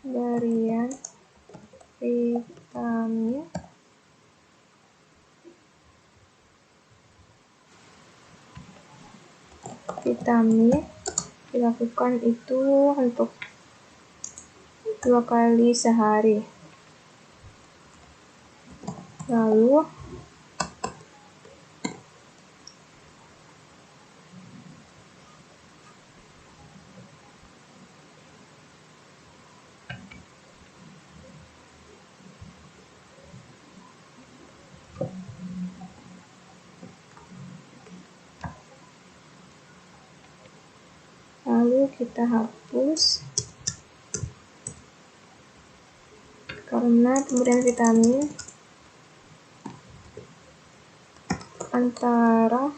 Pemberian vitamin dilakukan itu untuk 2 kali sehari. Lalu kita hapus karena pemberian vitamin antara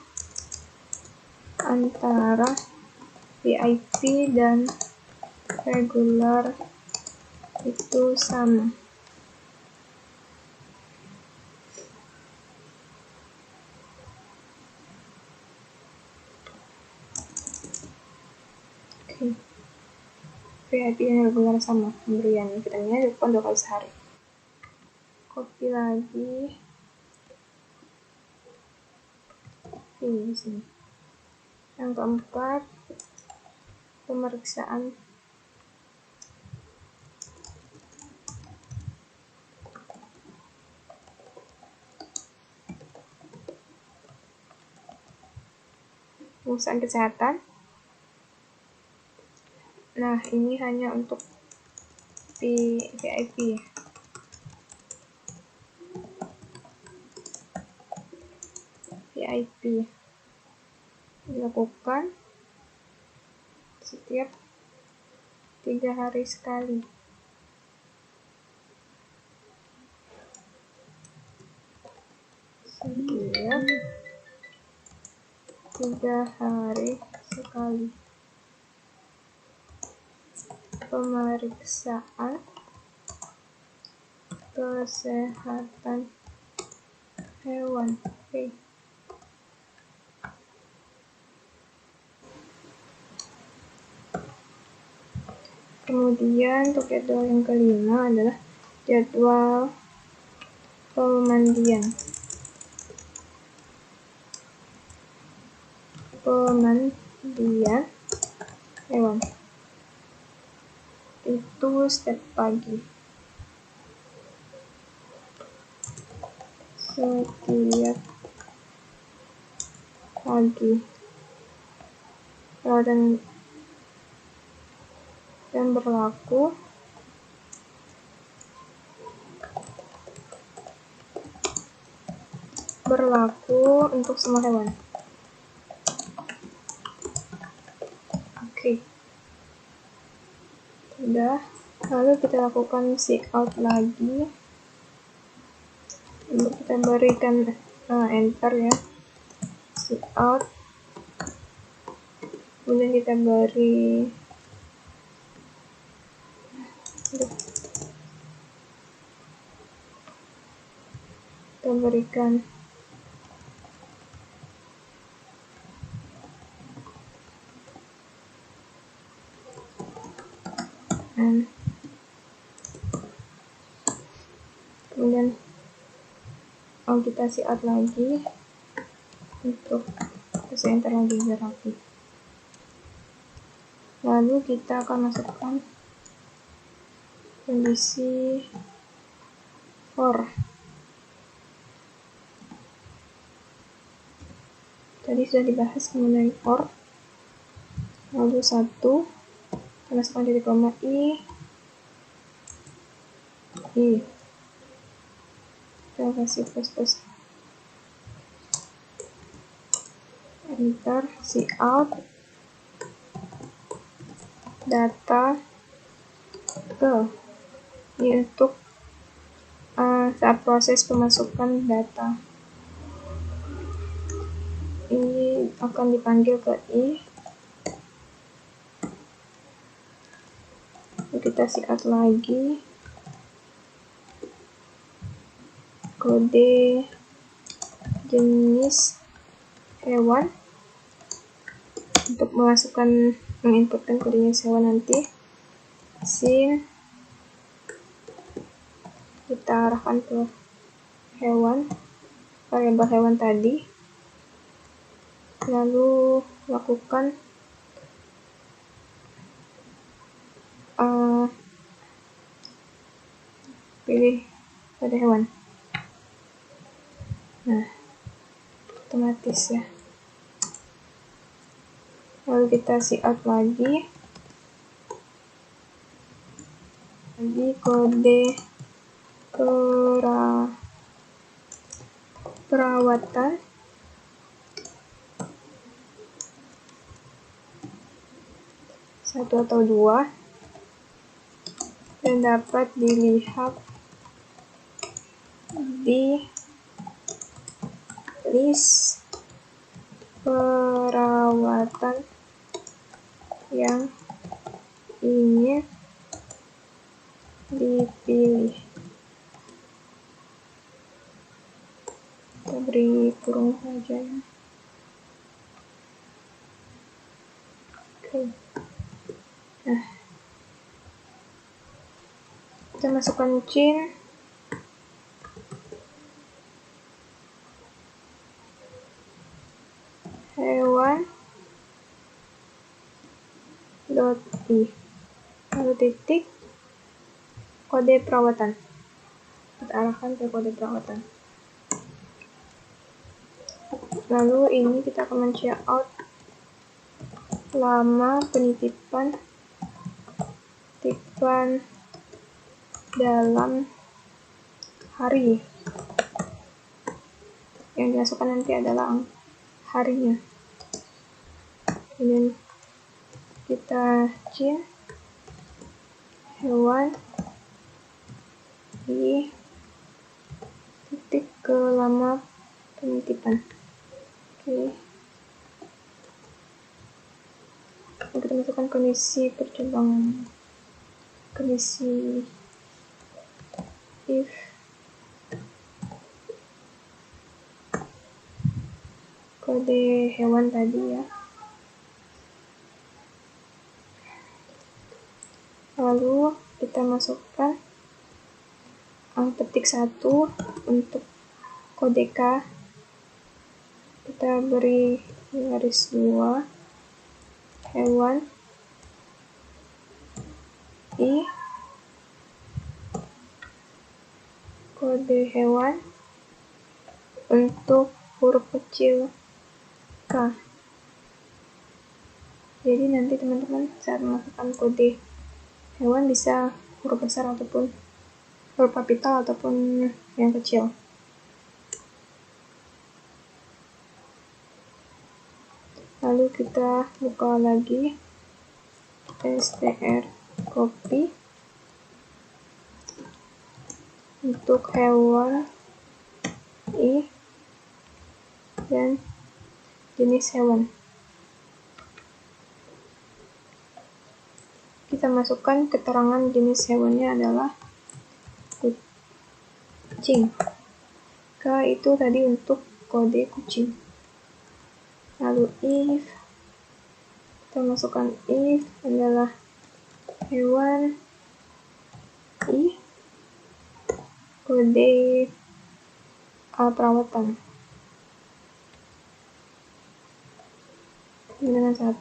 VIP dan regular itu sama. VIP dan regular sama, pemberian vitaminnya dilakukan 2 kali sehari. Copy lagi ini di sini. Yang keempat, pemeriksaan kesehatan. Nah, ini hanya untuk VIP. VIP dilakukan setiap 3 hari sekali. Setiap 3 hari sekali. Pemeriksaan kesehatan hewan. Kemudian untuk jadwal yang kelima adalah jadwal pemandian. Pemandian hewan itu setiap pagi. Dan berlaku untuk semua hewan. Sudah, lalu kita lakukan see out lagi. Untuk kita berikan enter ya, see out. Kemudian kita berikan kemudian kita see out lagi untuk enter lagi biar rapi. Lalu kita akan masukkan kondisi for. Tadi sudah dibahas mengenai for. Lalu 1, kita masukkan titik koma I. Kita kasih plus. Enter, cout data ke. Ini untuk saat proses pemasukan data. Ini akan dipanggil ke I. Kita cout lagi kode jenis hewan untuk menginputkan kode jenis hewan nanti. Sin kita arahkan ke hewan, variabel hewan tadi, lalu lakukan pilih pada hewan. Nah, otomatis ya. Lalu kita cout lagi kode perawatan satu atau 2 dan dapat dilihat di list perawatan yang ingin dipilih. Kita beri kurung saja ya. Oke. Nah, kita masukkan cin hewan .i lalu titik kode perawatan. Kita arahkan ke kode perawatan. Lalu ini kita akan men-cout lama penitipan dalam hari. Yang dimasukkan nanti adalah harinya. Kemudian kita cin hewan di titik ke lama penitipan. Oke. Kita masukkan kondisi percobaan, kondisi if kode hewan tadi ya. Lalu kita masukkan petik 1 untuk kode K. Kita beri garis 2 hewan I kode hewan untuk huruf kecil K. Jadi nanti teman-teman saat memasukkan kode hewan bisa huruf besar ataupun huruf kapital ataupun yang kecil. Lalu kita buka lagi str copy untuk hewan I dan jenis hewan. Kita masukkan keterangan jenis hewannya adalah kucing. K itu tadi untuk kode kucing. Lalu if, kita masukkan if adalah hewan I kode perawatan. Dengan 1.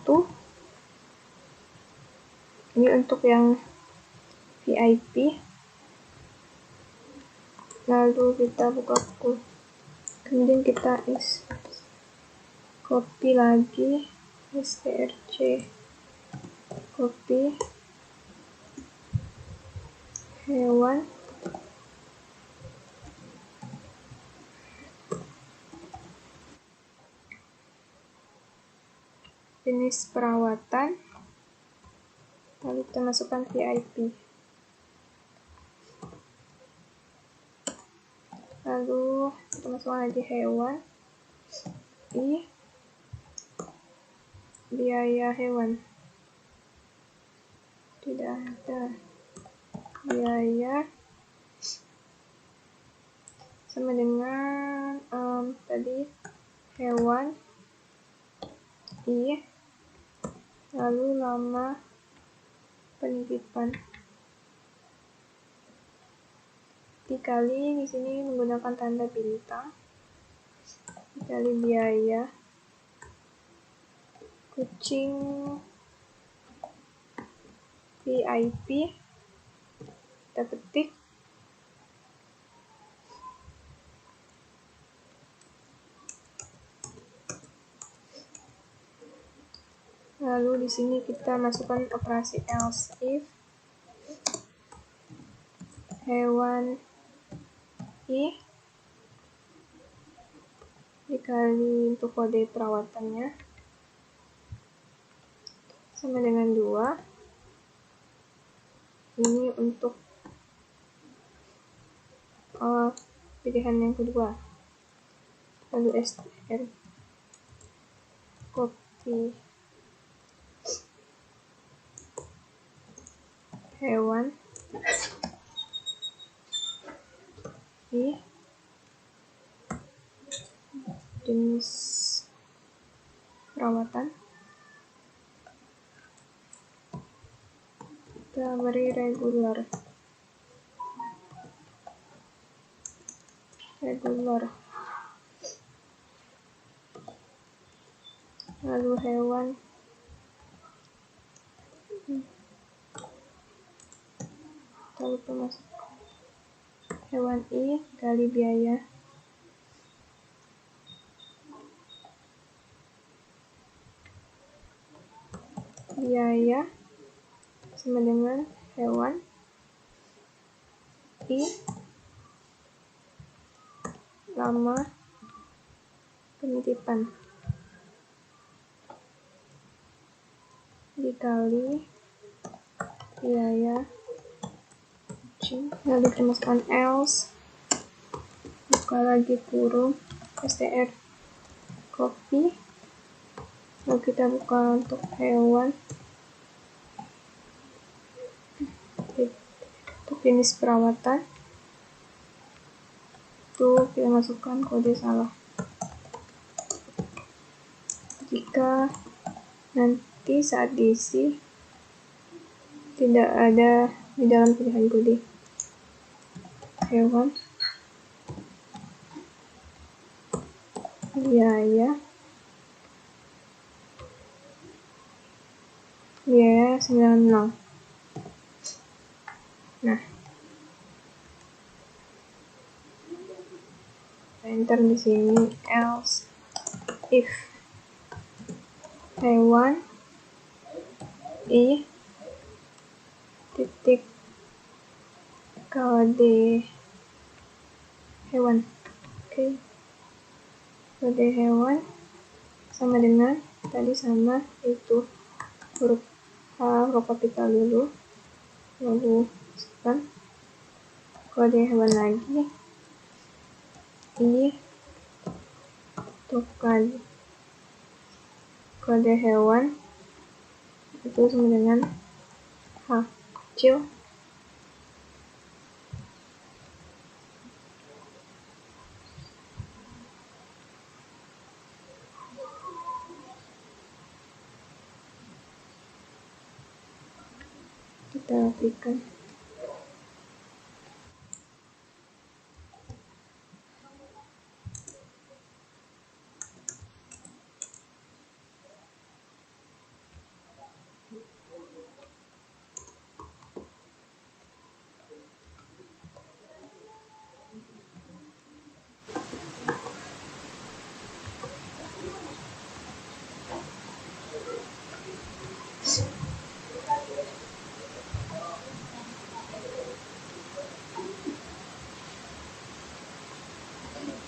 Ini untuk yang VIP, lalu kita buka kemudian kita copy lagi strc, copy hewan, jenis perawatan, lalu kita masukkan VIP, lalu kita masukkan lagi hewan, biaya hewan, tidak ada, biaya sama dengan tadi hewan, lalu lama penitipan, dikali di sini menggunakan tanda bintang, dikali biaya kucing VIP, kita ketik, lalu di sini kita masukkan operasi else if, hewan dikali untuk kode perawatannya sama dengan 2. Ini untuk pilihan yang kedua, lalu str copy hewan jenis perawatan, kita beri regular, lalu hewan kita lupa masuk hewan kali biaya sama dengan hewan lama penitipan dikali biaya kucing, lalu kita masukkan else, buka lagi kurung str copy, lalu kita buka untuk hewan untuk jenis perawatan, itu kita masukkan kode salah. Jika nanti saat diisi tidak ada di dalam pilihan kode hewan biaya 90. Nah, enter di sini else if hewan titik kode hewan, kode hewan sama dengan tadi, sama itu huruf kapital dulu, lalu masukkan kode hewan lagi, untuk kode hewan itu sama dengan kecil, kita rapikan.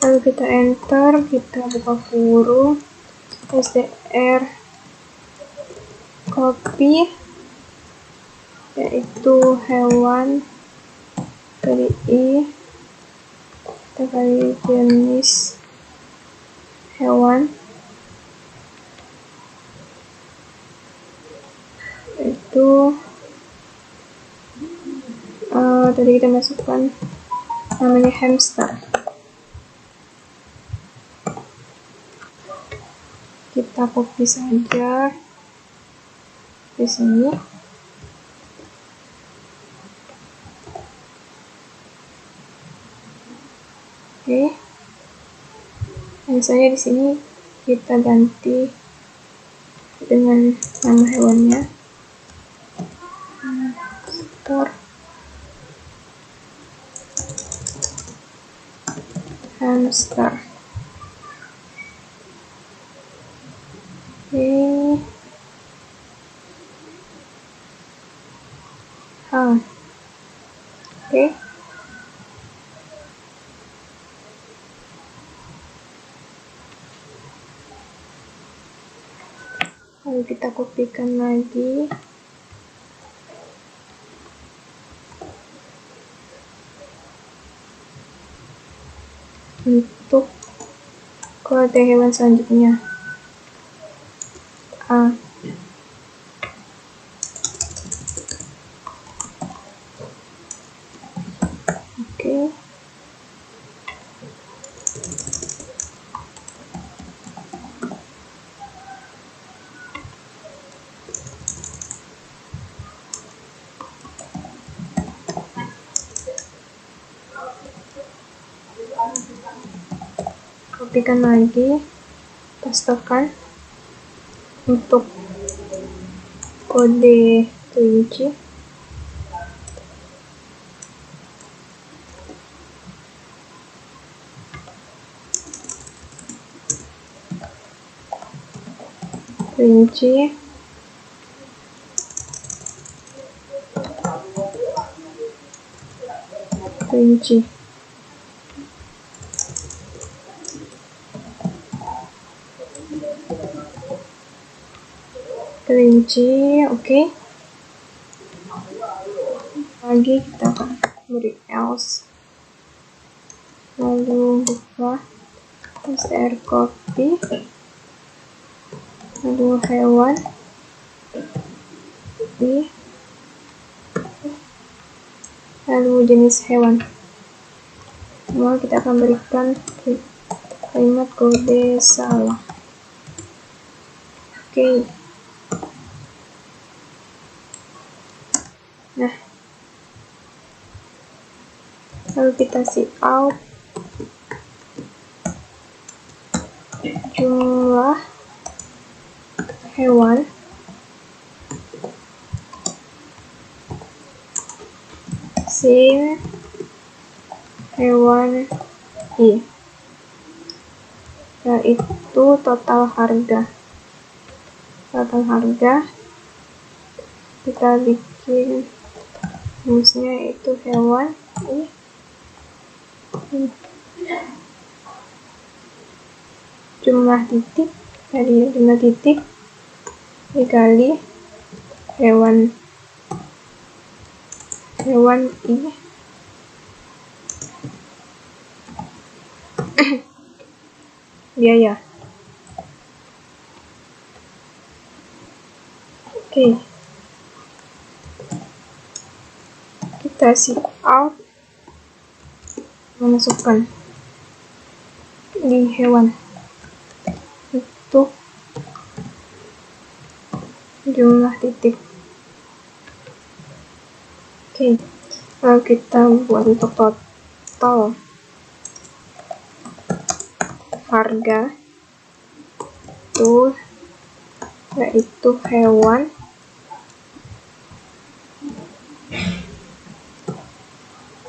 lalu kita enter, kita buka kurung, str copy, yaitu hewan, kali i, kita kali jenis hewan, itu tadi kita masukkan namanya hamster. Kita copy saja di sini. Oke. Misalnya di sini kita ganti dengan nama hewannya. Hamster. Oke. Lalu kita kopikan lagi. Untuk kode hewan selanjutnya. Oke. Kopikan lagi, pastekan untuk kode kelinci. Kelinci. Kelinci. Kelinci, oke. Lagi kita akan beri else. Lalu buka str copy. Lalu hewan. Lalu jenis hewan. Semua kita akan berikan kalimat kode salah. Oke. Nah, lalu kita see out jumlah hewan sin hewan i, yaitu total harga. Total harga kita bikin rumusnya itu hewan i. Jumlah titik, dari jumlah titik dikali hewan i biaya. Oke. Kita see out, memasukkan di hewan itu jumlah titik. Oke. Lalu kita buat untuk total harga itu, yaitu hewan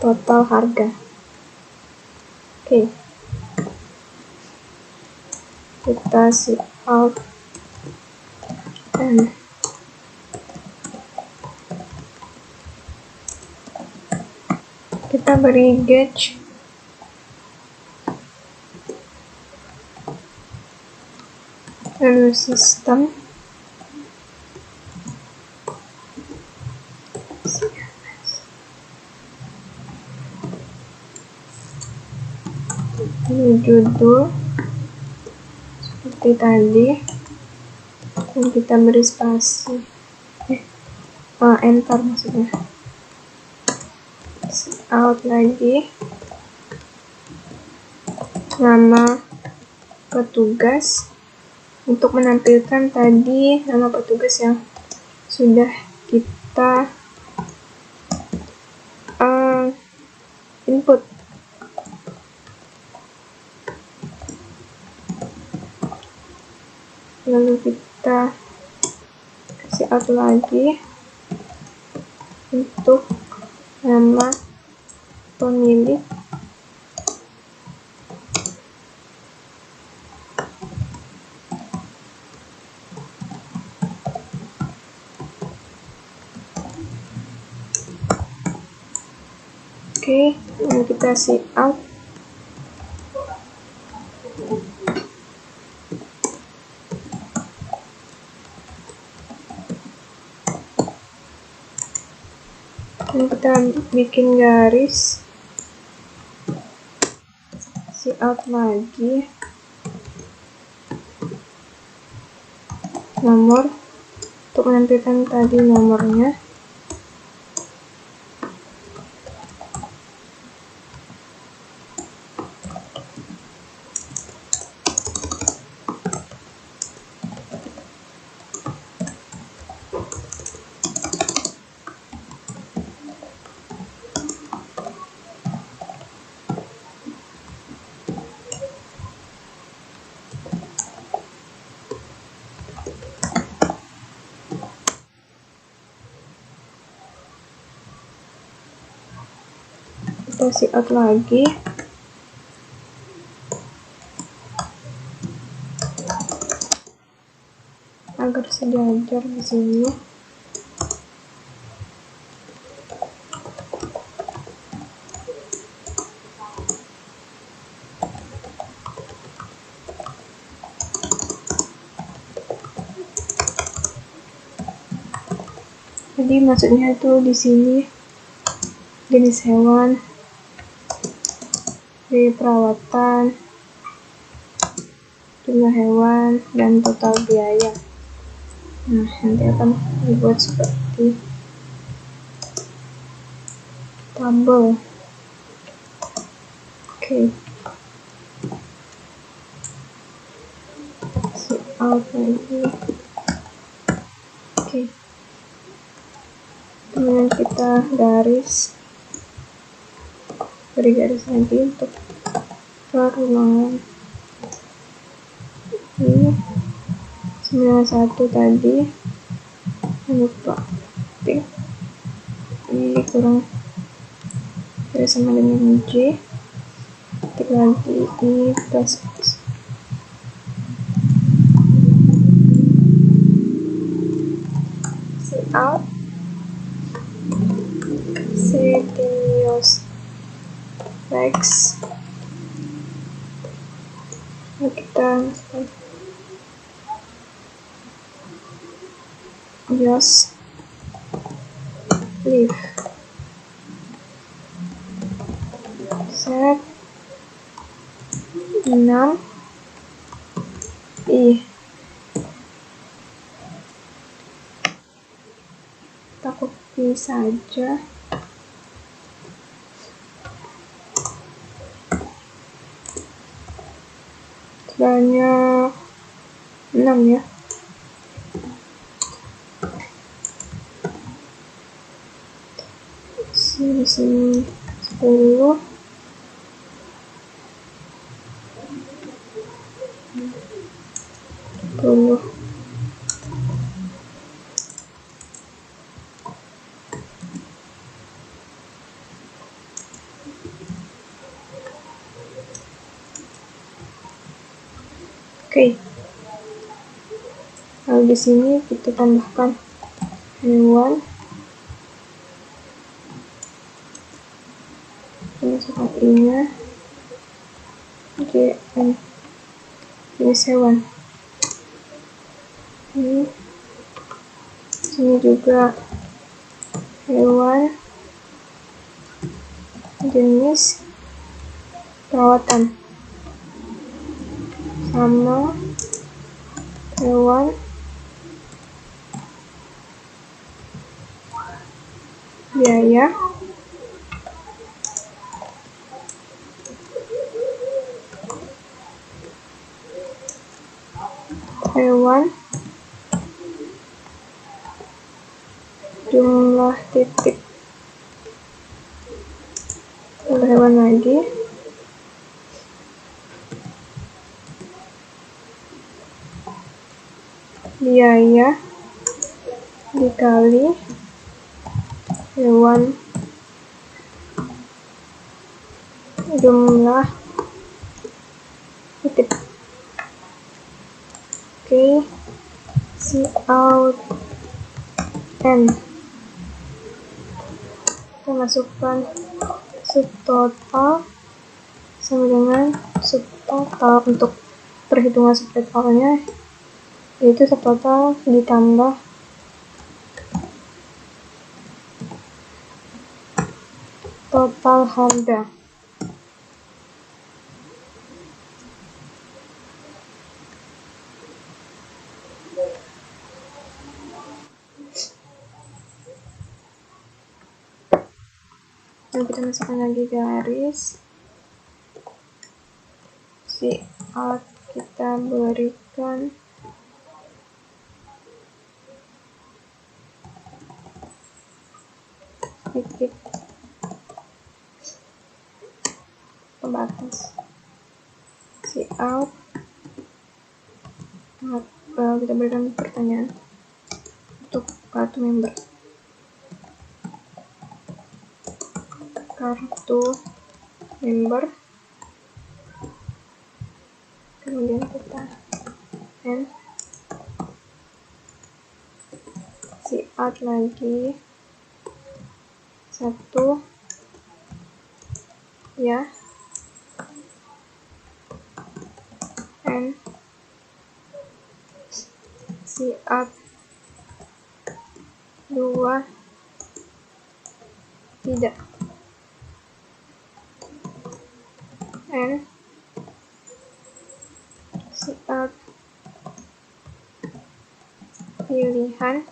total harga. Oke. Kita see out dan kita beri gauge lalu sistem, ini judul seperti tadi, dan kita beri spasi, enter maksudnya, out lagi, nama petugas. Untuk menampilkan tadi nama petugas yang sudah kita input. Lalu kita kasih out lagi untuk nama pemilik. Oke, lalu kita kasih out. Dan kita bikin garis, kasih out lagi, nomor, untuk menampilkan tadi nomornya. Kita kasih out lagi, agar sejajar di sini. Jadi maksudnya itu di sini jenis hewan, biaya perawatan, jumlah hewan, dan total biaya. Nah, nanti akan dibuat seperti tabel. Oke. See out lagi. Oke. Kemudian kita garis, beri garis lagi untuk perulangan. Ini 91 tadi, lupa tik, ini kurang sama dengan J, tik lagi ini plus X. See out, Setios Rex. Kita just leave, set 6 I. Kita copy saja. Banyak 6 ya. Di sini 10. Oke. Lalu di sini kita tambahkan hewan. Masukkan I-nya, JN, jenis hewan. Sini juga hewan, jenis perawatan, sama hewan, biaya, hewan, jumlah titik, jumlah hewan lagi, biaya dikali hewan, jumlah titik. Oke, Cout N. Kita masukkan subtotal sama dengan subtotal. Untuk perhitungan subtotalnya yaitu subtotal ditambah total harga. Dan kita masukkan lagi garis. Cout kita berikan titik pembatas. Cout kita berikan pertanyaan untuk kartu member. Kemudian kita N, Cout lagi 1 ya, N, Cout 2 tidak, N, Cout pilihan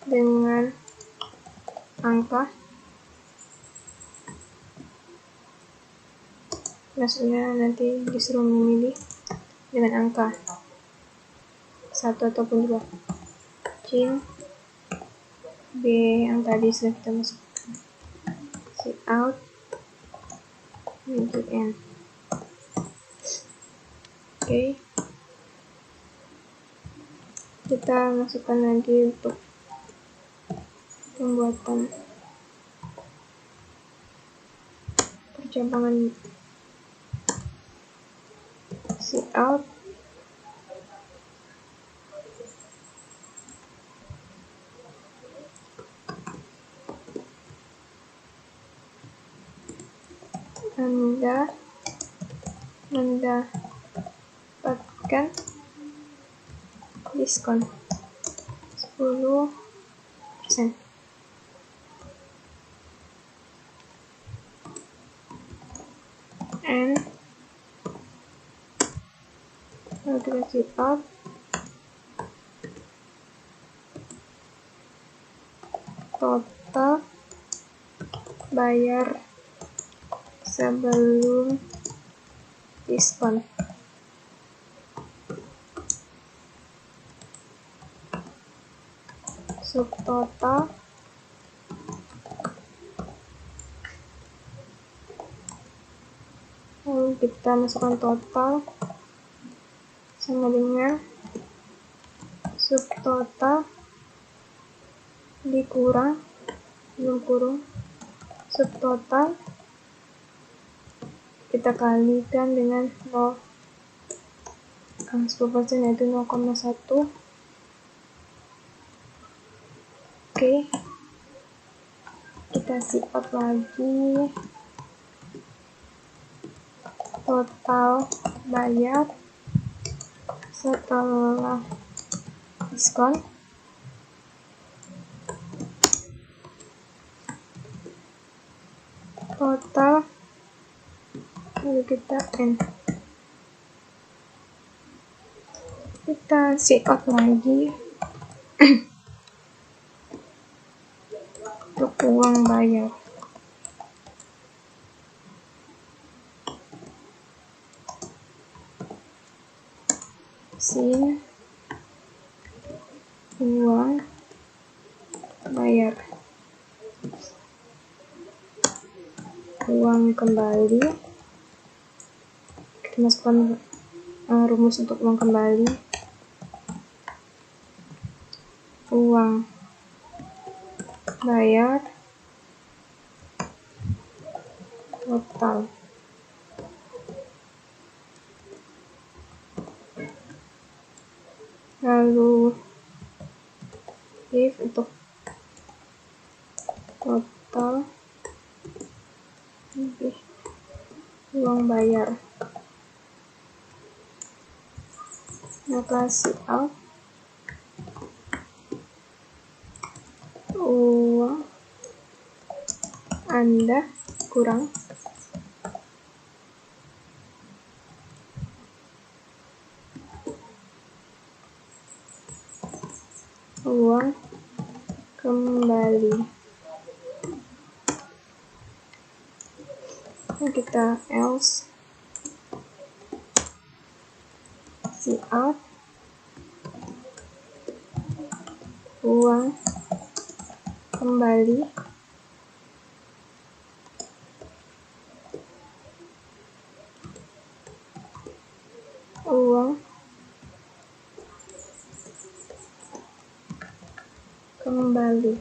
dengan angka, maksudnya nanti disuruh memilih dengan angka 1 ataupun 2. Cin B yang tadi sudah kita masukkan. Cout menuju N. Oke, kita masukkan lagi untuk pembuatan percabangan Cout Anda mendapatkan diskon 10%. And kalau kita Cout total bayar sebelum diskon subtotal lalu kita masukkan total sama dengan subtotal dikurang belum kurung subtotal kita kalikan dengan 0, 10% yaitu 0,1. Oke, kita Cout lagi total bayar setelah diskon. Total, lalu kita N. Kita see out lagi untuk uang bayar. Sin uang bayar, uang kembali. Kita masukkan rumus untuk uang kembali. Uang bayar total. Lalu if untuk total lebih uang bayar, maka see out uang Anda kurang uang kembali. Kita else see out uang kembali uang kembali.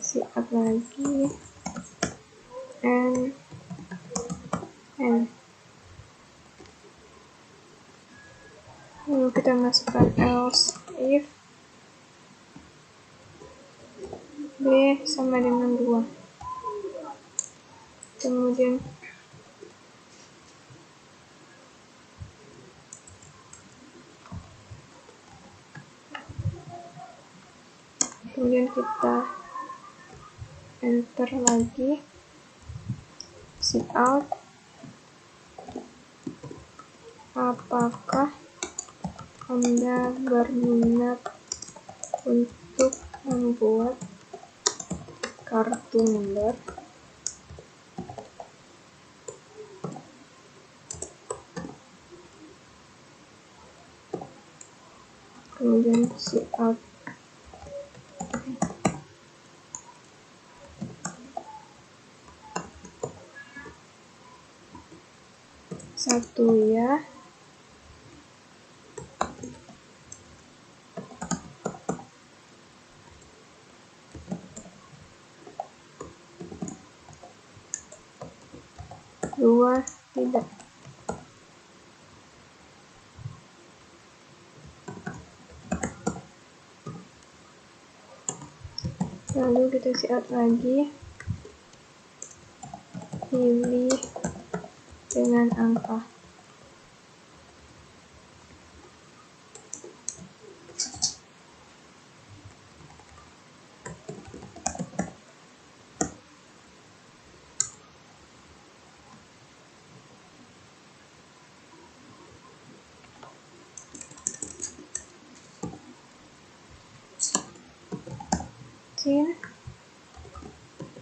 See out lagi and lalu kita masukkan else if B sama dengan 2. Kemudian kita enter lagi see out apakah Anda berminat untuk membuat kartu member. Kemudian see out satu ya. Dua tidak. Lalu kita see out lagi, pilih dengan angka.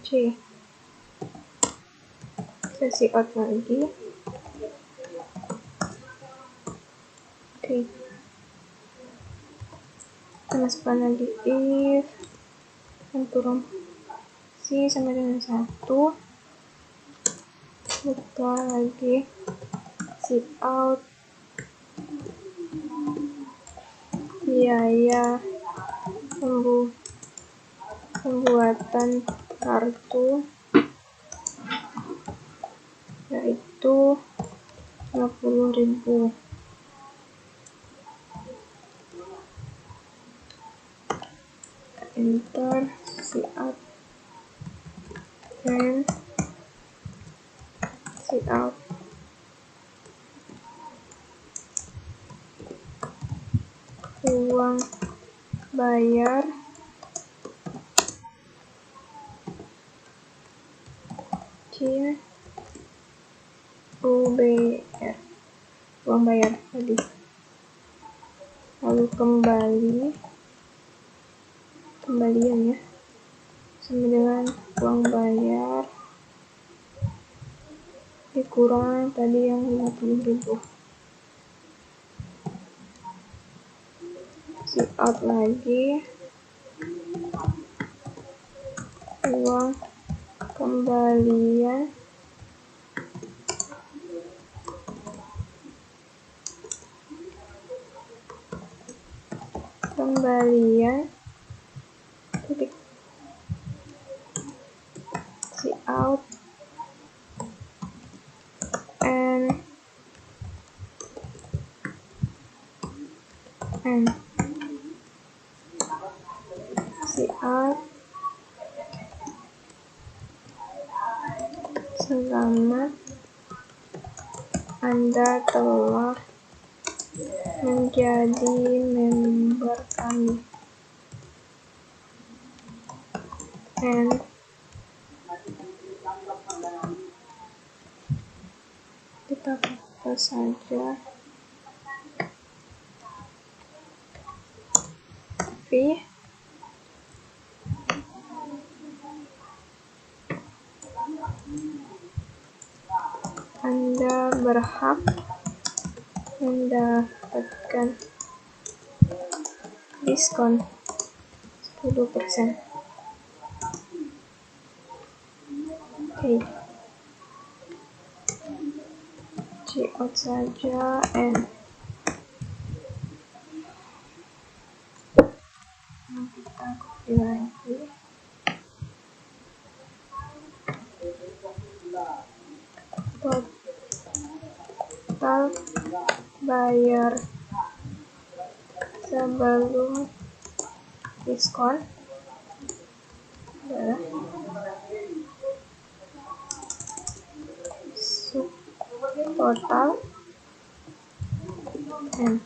C. Kita see out lagi. Oke. Kita masukkan lagi if turun C sama dengan 1. Buka lagi see out biaya pembuatan kartu yaitu 50.000. Enter see out and see out uang bayar UBR, uang bayar tadi, lalu kembalian ya, sama dengan uang bayar dikurang tadi yang 50.000. Si out lagi, uang kembalian titik si out and si out selamat, Anda telah menjadi member kami, and kita buka saja fee. Anda berhak mendapatkan diskon 10%. Oke. Checkout saja and kita copy lagi. Total bayar sebelum diskon adalah total and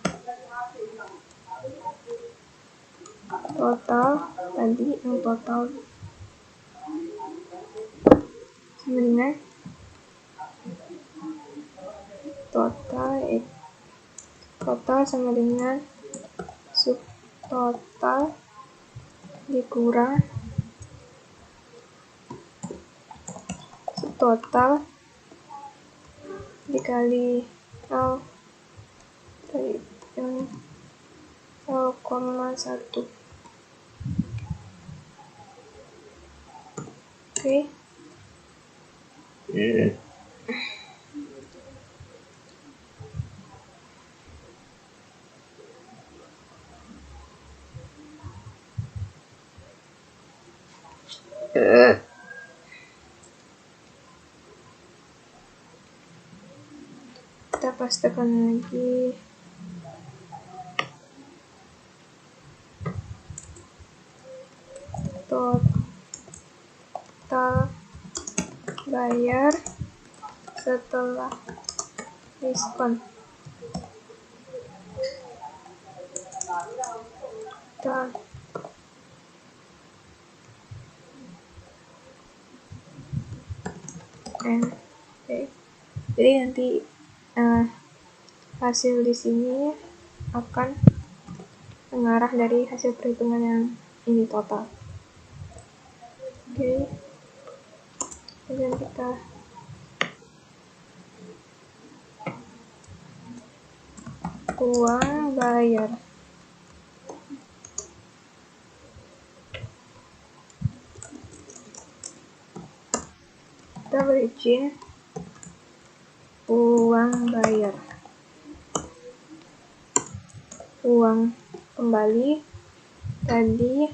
total tadi yang total sama dengan total sama dengan subtotal dikurang subtotal dikali 0 tadi yang 0,1. Oke. Kita pastikan lagi total bayar setelah diskon okay. Jadi nanti hasil di sini akan mengarah dari hasil perhitungan yang ini total. Oke. Kemudian kita uang bayar kita berizin uang bayar, uang kembali tadi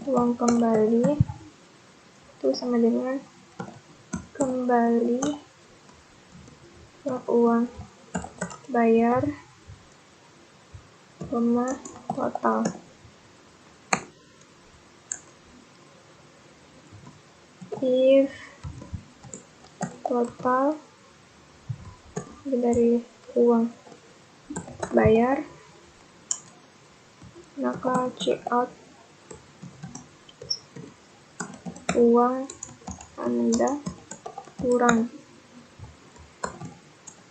uang kembali itu sama dengan kembali uang bayar total. If total dari uang bayar, maka check out uang Anda kurang,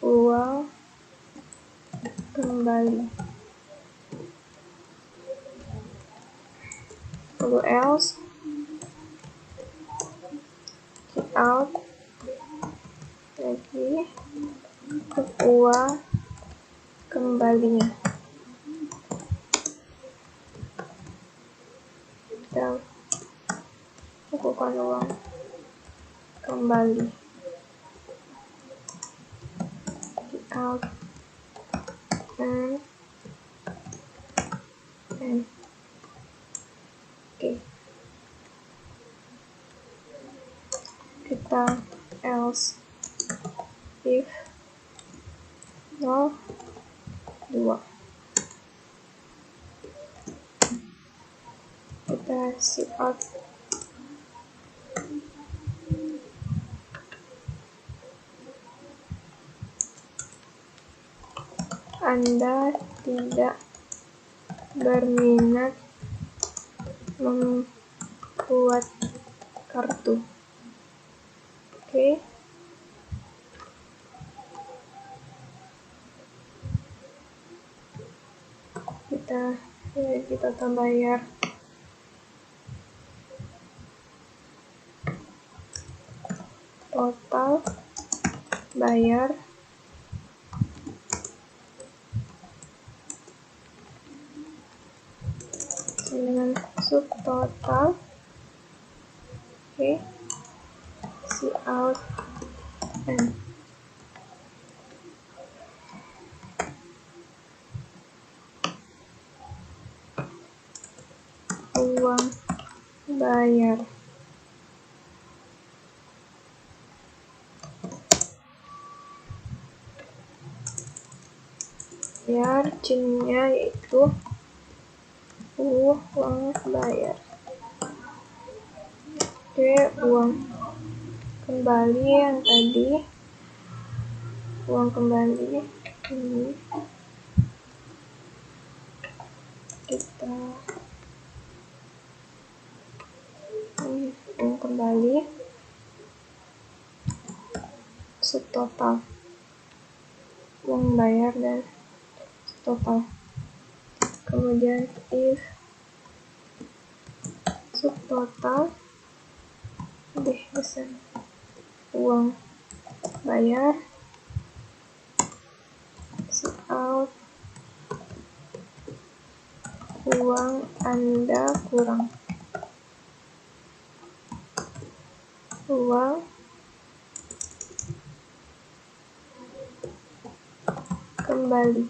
uang kembali. Lalu else, check out lagi untuk uang kembalinya. Kita lakukan uang kembali. Check out and oke. Kita else if 0, 2. Kita check out Anda tidak berminat membuat kartu. Oke. Kita total bayar. Total bayar dengan subtotal. Oke. See out and uang bayar. Bayar cinnya yaitu uang bayar. Oke, uang kembali yang tadi, uang kembali ini kita uang kembali subtotal, uang bayar dan subtotal. Kemudian if subtotal lebih besar uang bayar, see out uang Anda kurang, uang kembali.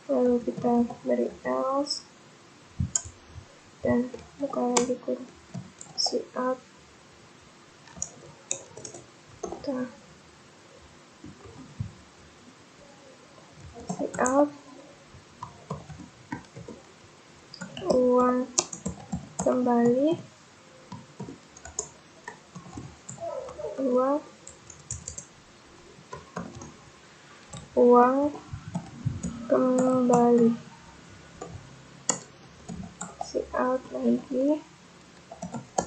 Lalu kita beri else dan buka lagi kurang, see out see out uang kembali, uang kembali, see out lagi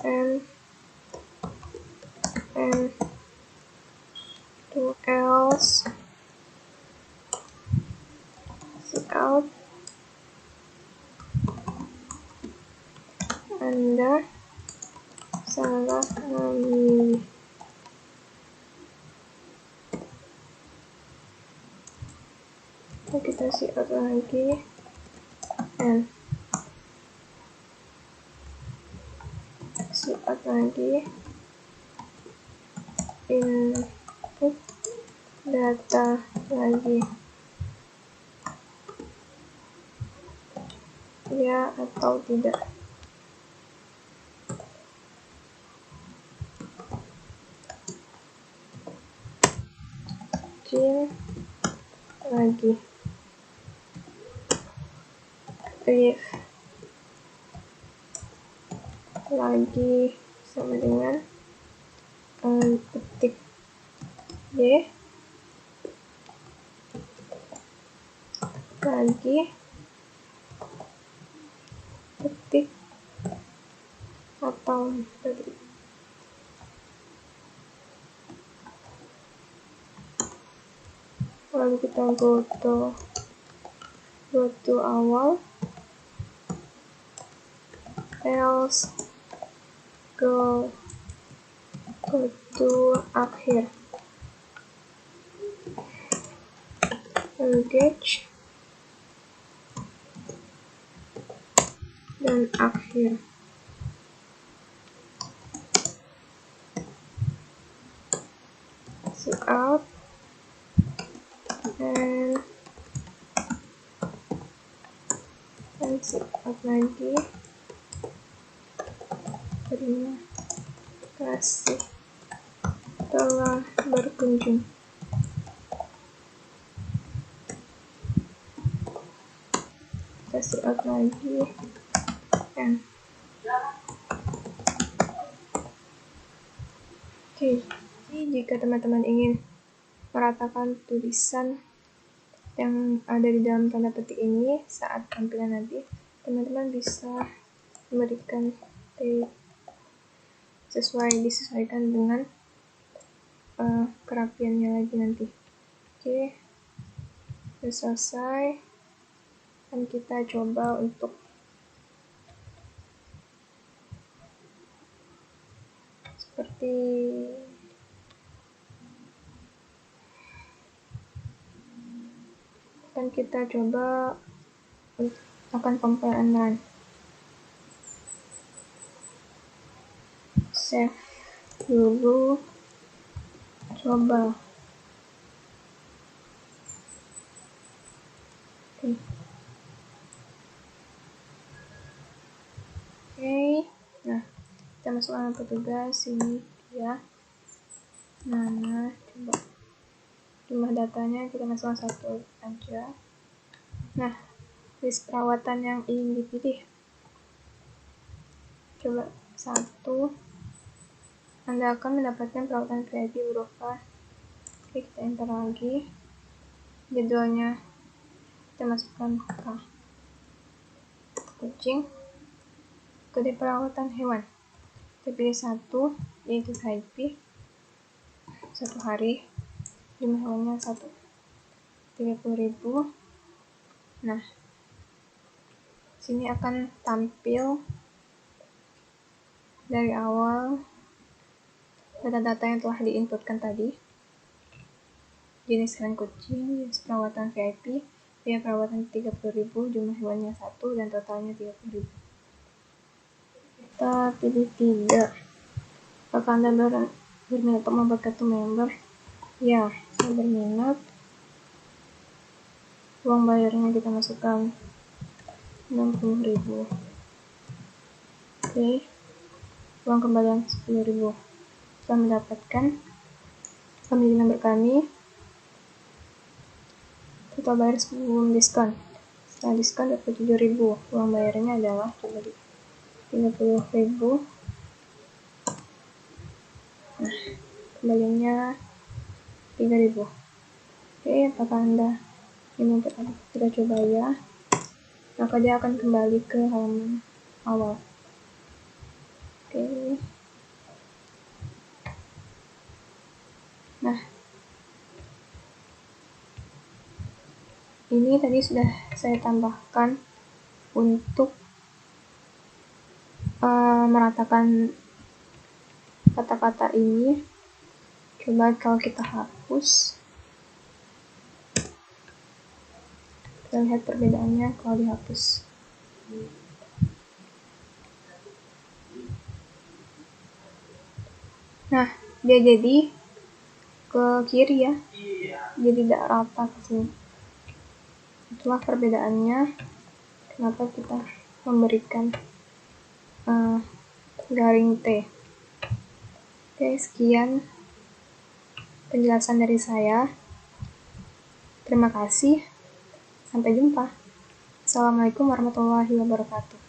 and to else, see out Anda salah memilih. Kita see out lagi and see out lagi, input data lagi, ya atau tidak. Cin lagi if lagi sama dengan petik Y lagi ketik atau tadi lalu kita go to awal, else go to akhir, engage dan akhir. See out and see out lagi. Terima kasih telah berkunjung. Kita see out lagi and oke. Jika teman-teman ingin meratakan tulisan yang ada di dalam tanda petik ini saat tampilan nanti, teman-teman bisa memberikan disesuaikan dengan kerapiannya lagi nanti. Oke, sudah selesai, dan kita coba untuk seperti akan kita coba akan compile and run. Save dulu, coba. Oke. Nah, kita masukkan petugas ini ya. Nah, coba jumlah datanya kita masukkan 1 aja. Nah, list perawatan yang ingin dipilih, coba 1. Anda akan mendapatkan perawatan VIP huruf A. Oke, kita enter lagi. Jadwalnya kita masukkan K. Kucing. Kode perawatan hewan. Kita pilih 1, yaitu VIP. 1 hari. Jumlah hewannya 1. 30.000. Nah, sini akan tampil dari awal data-data yang telah diinputkan tadi. Jenis hewan kucing, jenis perawatan VIP, biaya perawatan 30.000, jumlah hewannya 1, dan totalnya 30.000. Kita pilih 3. Apakah Anda berminat untuk membuat kartu member? Ya, saya berminat. Uang bayarnya kita masukkan 60.000. Oke. Uang kembalian 10.000. Setelah mendapatkan menjadi member kami, total bayar sebelum diskon. Setelah diskon 27.000. Uang bayarnya adalah 30.000. Nah, kembaliannya 3.000. Oke, apakah Anda ingin kita coba ya? Maka dia akan kembali ke halaman awal. Oke. Nah, ini tadi sudah saya tambahkan untuk meratakan kata-kata ini. Coba kalau kita hapus, kita lihat perbedaannya kalau dihapus. Nah, dia jadi ke kiri ya, jadi tidak rata ke sini. Itulah perbedaannya kenapa kita memberikan garing T. Oke, sekian penjelasan dari saya. Terima kasih. Sampai jumpa. Assalamualaikum warahmatullahi wabarakatuh.